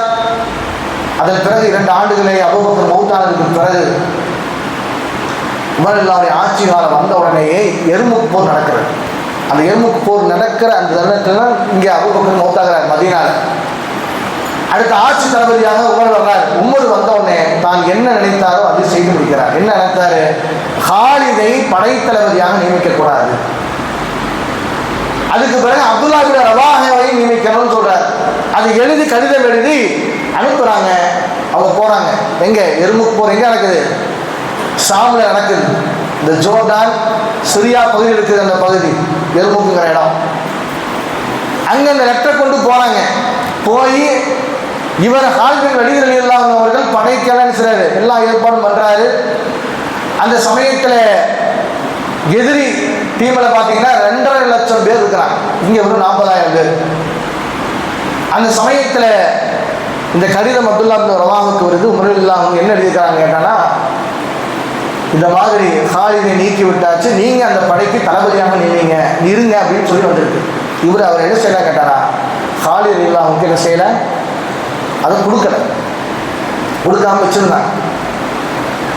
அதன் பிறகு 2 ஆண்டுகளை அபூபக்கர் மௌத்தானதுக்கு பிறகு உமர் ரலியல்லாஹுடைய ஆட்சி காலம் வந்த உடனேயே எர்முக் போர் நடக்கிறது. அந்த எர்முக் போர் நடக்கிற அந்த தருணத்தில் இங்கே அபூபக்கர் மௌத்தாகிறார் மதீனால. அடுத்த ஆட்சி தளபதியாக உமர் வர்றார். உமர் வந்த உடனே தான் என்ன நினைத்தாரோ அதை செய்து முடிக்கிறார். என்ன நினைத்தாரு? காலிதை படைத்தளபதியாக நியமிக்கக்கூடாது, அதுக்கு பிறகு அப்துல்லா இப்னு ரவாஹாவை நியமிக்கணும்னு சொல்றார். அது எழுதி கடிதம் எழுதி அனுப்புறாங்க. அவங்க போறாங்க. எங்க? எர்முக் போர் எங்க நடக்குது? ஷாம்ல நடக்குது. இந்த ஜோர்டான் சிரியா பகுதி இருக்குது, அந்த பகுதி எர்முக்குங்கிற இடம். அங்க அந்த லெட்டரை கொண்டு போறாங்க. போய் இவர் காலித் பின் வலீத் ரலியல்லாஹு அவர்கள் படைக்கலன்னு சொல்றாரு, எல்லா ஏற்பாடும் பண்றாரு. அந்த சமயத்துல எதிரி டீம்ல பாத்தீங்கன்னா 2.5 லட்சம் பேர் இருக்கிறாங்க, இங்க வெறும் 40,000 பேர். அந்த சமயத்துல இந்த கடிதம் அப்துல்லா இப்னு ரவாஹுக்கு வருது. உமர் ரலியல்லாஹு அவங்க என்ன எழுதியிருக்கிறாங்க கேட்டானா, இந்த மாதிரி காலிதை நீக்கி விட்டாச்சு, நீங்க அந்த படைக்கு தளபதியாக நின்னீங்க, இருங்க அப்படின்னு சொல்லி வந்திருக்கு. அவர் என்ன செய்யலாம் கேட்டாரா, காலித் ரலியல்லாஹு அவங்க என்ன செய்யல, அதை கொடுக்காம வச்சிருந்தாங்க.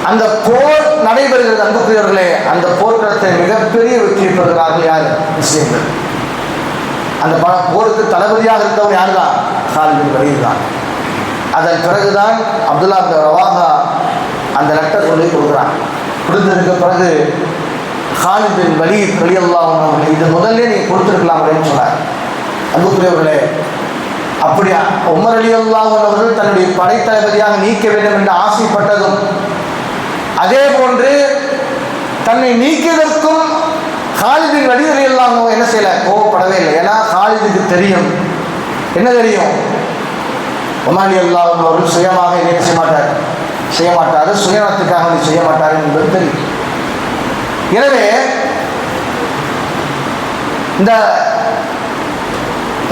அந்த போர் நடைபெறுகிறது அன்புக்குரியவர்களே. அந்த போர்க்களத்தை மிகப்பெரிய வெற்றி பெறுகிறார்கள் யார்? முஸ்லிம்கள். அந்த போருக்கு தளபதியாக இருந்தவர் யார் தான்? காலித் பின் வலீத் தான். அதன் பிறகுதான் அப்துல்லா இப்னு ரவாஹா அந்த லெட்டர் சொல்லி கொடுக்குறாங்க. கொடுத்ததுக்கு பிறகு காலித் பின் வலீத் ரலியல்லாஹு அன்ஹு இது முதல்ல நீங்க கொடுத்துருக்கலாம் அப்படின்னு சொன்னார். அன்புக்குரியவர்களே, அப்படியா உமர் ரலியல்லாஹு அன்ஹு அவர்கள் தன்னுடைய படைத்தளபதியாக நீக்க வேண்டும் என்று ஆசைப்பட்டதும், அதே போன்று தன்னை நீக்கியதற்கும் காலித் பின் வலீத் ரலியல்லாஹு அன்ஹு என்ன செய்யல, கோபப்படவே இல்லை. ஏன்னா காலிதுக்கு தெரியும், என்ன தெரியும், உமர் ரலியல்லாஹு அன்ஹு அவர்கள் சுயமாக என்ன செய்ய மாட்டார், சுயநலத்துக்காக செய்ய மாட்டார் என்பது தெரியும். எனவே இந்த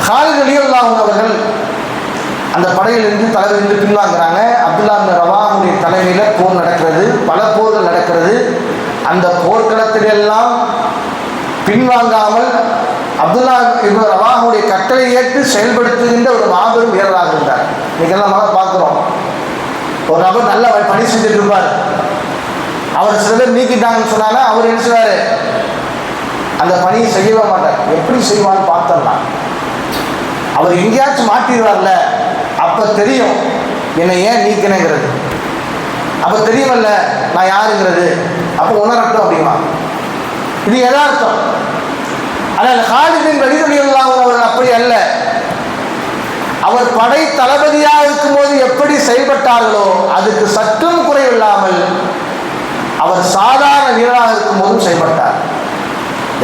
காலித் ரலியல்லாஹு அன்ஹு அவர்கள் அந்த படையிலிருந்து தலைவரிலிருந்து பின்வாங்கிறாங்க. அப்துல்லா இப்னு ரவாஹுடைய தலைமையில் போர் நடக்கிறது, பல போர்கள் நடக்கிறது. அந்த போர்க்களத்திலெல்லாம் பின்வாங்காமல் அப்துல்லா இப்னு ரவாஹுடைய கட்டளை ஏற்று செயல்படுத்துகின்ற ஒரு மாபெரும் வீரராக இருந்தார். இன்னைக்கெல்லாம் நம்ம பார்க்குறோம், ஒரு நபர் நல்ல பணி செஞ்சுட்டு இருப்பார், அவர் சில பேர் நீக்கிட்டாங்கன்னு சொன்னாலும் அவர் என்ன செய்வார், அந்த பணியை செய்யவே மாட்டார். எப்படி செய்வான்னு பார்த்தரலாம். அவர் எங்கேயாச்சும் மாட்டிடுவார்ல, அப்போ தெரியும் என்னை ஏன் நீக்கினேங்கிறது, அப்போ தெரியுமல்ல நான் யாருங்கிறது, அப்போ உணரட்டும் அப்படிமா. இது யதார்த்தம். ஆனால் காலித் பின் வலீத் ரலியல்லாஹு அன்ஹு அவர்கள் அப்படி அல்ல. அவர் படை தளபதியாக இருக்கும்போது எப்படி செயல்பட்டார்களோ அதுக்கு சற்றும் குறைவில்லாமல் அவர் சாதாரண வீரராக இருக்கும்போதும் செயல்பட்டார்.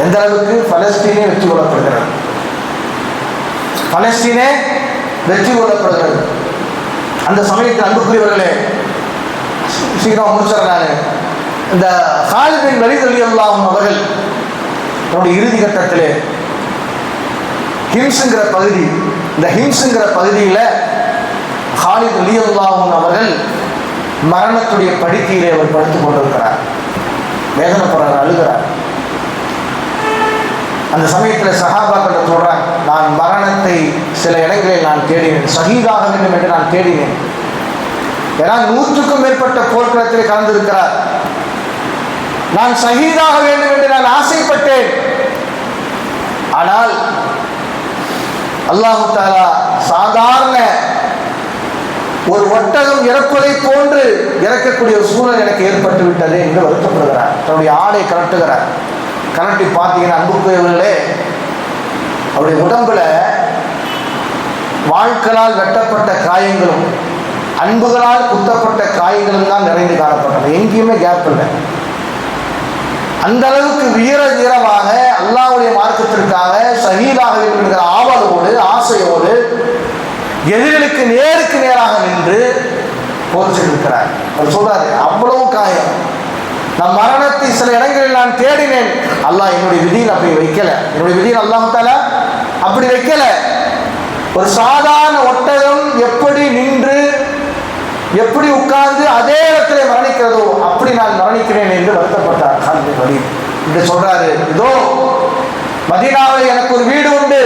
எந்த அளவுக்கு பலஸ்தீனே வெற்றி கொள்ளப்படுகிறது, பலஸ்தீனே வெற்றி கொள்ளப்படுகிறது. அந்த சமயத்தில் அன்புக்குரியவர்களே, சீக்கிரம் முடிச்சிடறாங்க. இந்த காலித் பின் வலீத் ரலியல்லாஹு அன்ஹு அவர்கள் தன்னுடைய இறுதி கட்டத்திலே ஹிம்ஸுங்கிற பகுதி, இந்த ஹிம்ஸுங்கிற பகுதியில் காலித் ரலியல்லாஹு அன்ஹு அவர்கள் மரணத்துடைய படுக்கையிலே அவர் படுத்துக் கொண்டிருக்கிறார், வேதனைப்படுறார், அழுகிறார். அந்த சமயத்தில் சஹாபாக்கள் சொல்றாங்க, நான் மரணத்தை சில இடங்களில் நான் தேடினேன், ஷஹீதாக வேண்டும் என்று நான் தேடினேன். ஏன்னா 100க்கும் மேற்பட்ட போர்க்களத்தில் கலந்திருக்கிறார். நான் ஷஹீதாக வேண்டும் என்று நான் ஆசைப்பட்டேன். ஆனால் அல்லாஹ் தஆலா சாதாரண ஒரு ஒட்டகம் இறப்பதை போன்று இறக்கக்கூடிய ஒரு சூழல் எனக்கு ஏற்பட்டு விட்டது என்று வருத்தப்படுகிறார். தன்னுடைய ஆடை கலட்டுகிறார். கலட்டி பார்த்தீங்கன்னா அன்புக்குரியவர்களே, அவருடைய உடம்புல வாள்களால் வெட்டப்பட்ட காயங்களும் அன்புகளால் குத்தப்பட்ட காயங்களும் தான் நிறைந்து காணப்பட்டது. எங்கேயுமே கேப் இல்லை. அந்த அளவுக்கு வீரமாக அல்லாஹ்வுடைய மார்க்கத்திற்காக ஷஹீதாக என்கிற ஆவலோடு ஆசையோடு எதிரிகளுக்கு நேருக்கு நேராக நின்று போர் செய்திருக்கிறார். அவர் சொல்றாரு, அவ்வளவு காயம், நான் மரணத்தை சில இடங்களில் நான் தேடினேன், அல்லாஹ் என்னுடைய விதியில் அப்படி வைக்கல, என்னுடைய விதியில் அல்லாஹ் தஆலா அப்படி வைக்கல. ஒரு சாதாரண ஒட்டகம் எப்படி நின்று எப்படி உட்கார்ந்து அதே இடத்துல மரணிக்கிறதோ அப்படி நான் மரணிக்கிறேன் என்று வருத்தப்பட்டார் காலித் பின் வலீத். என்று சொல்றாரு, இதோ மதீனாவில் எனக்கு ஒரு வீடு உண்டு,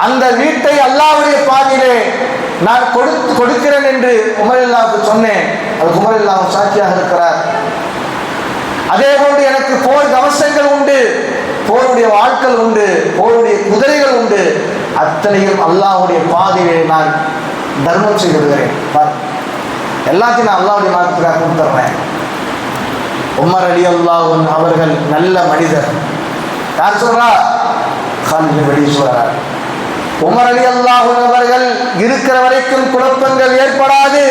அந்த வீட்டை அல்லாஹ்வுடைய பாதையிலே நான் கொடுக்கிறேன் என்று உமரல்லாவுக்கு சொன்னேன். அது உமரல்லாஹ் சாட்சியாக இருக்கிறார். அதே போன்று எனக்கு போர் கவசங்கள் உண்டு, போருடைய வாட்கள் உண்டு, போருடைய குதிரைகள் உண்டு, அத்தனையும் அல்லாஹ்வுடைய பாதையிலே நான் தர்மம் செய்து விடுகிறேன். எல்லாத்தையும் நான் அல்லாஹ்வுடைய மார்க்கத்துக்காக கொடுத்துட்றேன். உமர் ரலியல்லாஹு அன்ஹு அவர்கள் நல்ல மனிதர். யார் சொல்றா? காலித் பின் வலீத் சொல்றார். உமர் ரலியல்லாஹு அன்ஹு அவர்கள் இருக்கிற வரைக்கும் குழப்பங்கள் ஏற்படாது.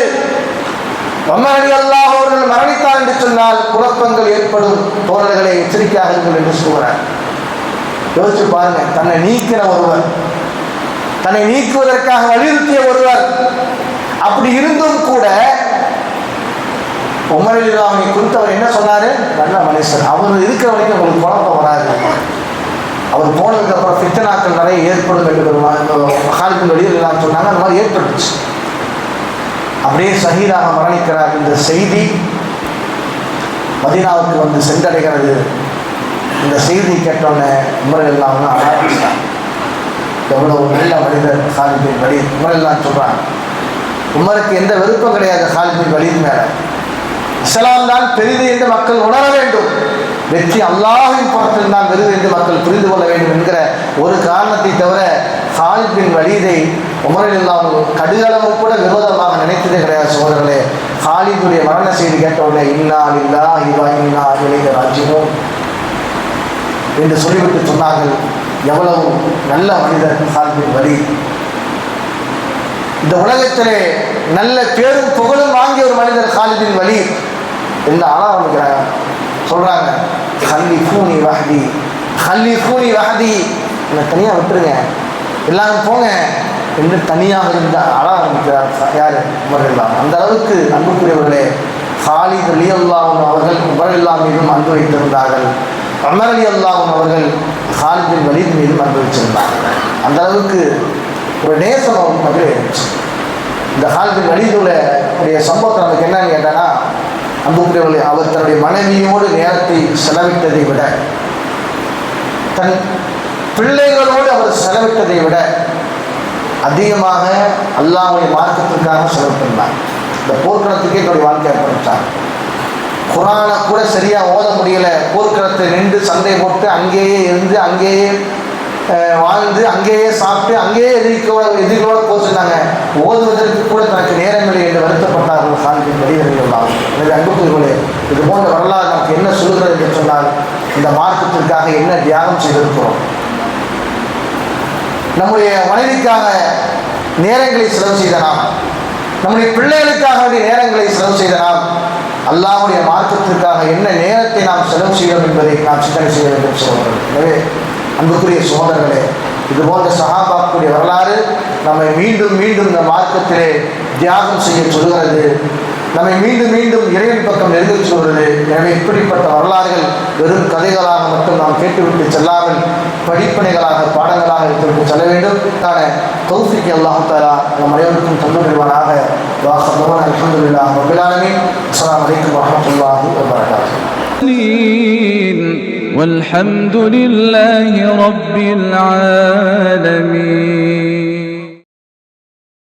உமர் ரலியல்லாஹு அவர்கள் மரணித்தார் என்று சொன்னால் குழப்பங்கள் ஏற்படும், தோழர்களை எச்சரிக்கையாக இருங்கள் என்று சொல்கிறார். யோசிச்சு பாருங்க, தன்னை நீக்கிற ஒருவர், தன்னை நீக்குவதற்காக வலியுறுத்திய ஒருவர், அப்படி இருந்தும் கூட உமர் ரலியல்லாஹு அன்ஹு குறித்து அவர் என்ன சொன்னாரு? நல்ல மனுஷன், அவர் இருக்கிற வரைக்கும் உங்களுக்கு குழப்பம் வராது. அவர் போனதுக்கு அப்புறம் ஃபித்னாக்கள் நிறைய ஏற்படும் என்று காலித் பின் வலீத் எல்லாம் சொன்னாங்க. அந்த மாதிரி ஏற்பட்டுச்சு. அப்படியே ஷஹீதாக மரணிக்கிறார். இந்த செய்தி மதீனாவுக்கு வந்து சென்றடைகிறது. இந்த செய்தி கேட்டோன்னே உமர் எல்லாம் ஆரம்பிச்சாங்க. எவ்வளவு நல்ல மனிதர் காலித் பின் வலீத். உமர் எல்லாம் சொல்றாங்க, உமருக்கு எந்த விருப்பம் கிடையாது காலித் பின் வலீத் மேல. இஸ்லாம் தான் பெரிது என்று மக்கள் உணர வேண்டும், வெற்றி அல்லாஹ்வின் புறத்தில் தான் பெரிது என்று மக்கள் புரிந்து கொள்ள வேண்டும் என்கிற ஒரு காரணத்தை தவிர காலித் பின் வலீதை உமர் ரலியல்லாஹு அன்ஹு கடுகளவும் கூட விரோதமாக நினைத்ததே கிடையாது. சோதரர்களே, காலிதுடைய மரண செய்தி கேட்டவுடனே இன்னா லில்லாஹி வ இன்னா இலைஹி ராஜிஊன் என்று சொல்லிவிட்டு சொன்னார்கள். எவ்வளவு நல்ல மனிதர் காலித் பின் வலீத். இந்த உலகத்திலே நல்ல பேரும் புகழும் வாங்கிய ஒரு மனிதர் காலித் பின் வலீத் என்று ஆரம்பிக்கிறாங்க. சொல்றாங்க, ஹல்லிஃபூனி வஹதி, ஹல்லிஃபூனி வஹதி, என்னை தனியாக விட்டுருங்க, எல்லாரும் போங்க என்று தனியாக இருந்த ஆரம்பிக்கிறார். யார்? உமர் ரலியல்லாஹு. அந்த அளவுக்கு அன்புக்குரியவர்களே, காலித் ரலியல்லாஹு அன்ஹு அவர்கள் உமர் ரலியல்லாஹு மீதும் அன்பு வைத்திருந்தார்கள். உமர் ரலியல்லாஹு அன்ஹு அவர்கள் காலித் பின் வலீத் மீதும் அன்பு வச்சிருந்தார்கள். அந்த அளவுக்கு ஒரு நேசம் அவங்களுக்கு இருந்துச்சு. இந்த காலித் பின் வலீதுடைய சம்பவத்தை நமக்கு என்னன்னு கேட்டான்னா, அன்புக்குரியவர்களே, அவர் தன்னுடைய மனைவியோடு நேரத்தை செலவிட்டதை விட, தன் பிள்ளைகளோடு அவர் செலவிட்டதை விட அதிகமாக அல்லாஹ்வுடைய மார்க்கத்திற்காக செலவிட்டிருந்தார். இந்த போர்க்களத்துக்கே என்னுடைய வாழ்க்கையை அர்ப்பணித்தார். குர்ஆனை கூட சரியாக ஓத முடியல, போர்க்களத்தை நின்று சண்டை போட்டு அங்கேயே இருந்து அங்கேயே வாழ்ந்து அங்கேயே சாப்பிட்டு அங்கேயே எதிரிகளோட போச்சுட்டாங்க. ஓதுவதற்கு கூட தனக்கு நேரமில்லை என்று வருத்தப்பட்டார்கள் சாலிபின் வழிவர்களெல்லாம். எனவே அன்புக்குரியவர்களே, இது போன்ற வரலாறு நமக்கு என்ன சொல்கிறது என்று சொன்னால், இந்த மார்க்கத்திற்காக என்ன தியாகம் செய்திருக்கிறோம். நம்முடைய மனைவிக்காக நேரங்களை செலவு செய்த நாம், நம்முடைய பிள்ளைகளுக்காக வேண்டிய நேரங்களை செலவு செய்த நாம், அல்லாஹ்வுடைய மார்க்கத்திற்காக என்ன நேரத்தை நாம் செலவு செய்வோம் என்பதை நாம் சிந்தனை செய்ய வேண்டும் சகோதரர்கள். எனவே அன்புக்குரிய சகோதரர்களே, இது போன்ற சஹாபாக்களுடைய வரலாறு நம்மை மீண்டும் மீண்டும் இந்த மார்க்கத்திலே தியாகம் செய்ய சொல்கிறது, நம்மை மீண்டும் மீண்டும் இறைவன் பக்கம் நெருங்கச் சொல்கிறது. எனவே இப்படிப்பட்ட வரலாறுகள் வெறும் கதைகளாக மட்டும் நாம் கேட்டுவிட்டு செல்லாமல் படிப்பனைகளாக பாடங்களாக எடுத்துவிட்டு செல்ல வேண்டும். தௌஃபீக் அல்லாஹ் தஆலா நம் அனைவருக்கும் தந்து வருவானாக. வாஹ் அல்ஹம்துலில்லாஹ் ரப்பில் ஆலமீன். அஸ்ஸலாமு அலைக்கும் வரஹ்மத்துல்லாஹி வபரகாத்துஹு. والحمد لله رب العالمين.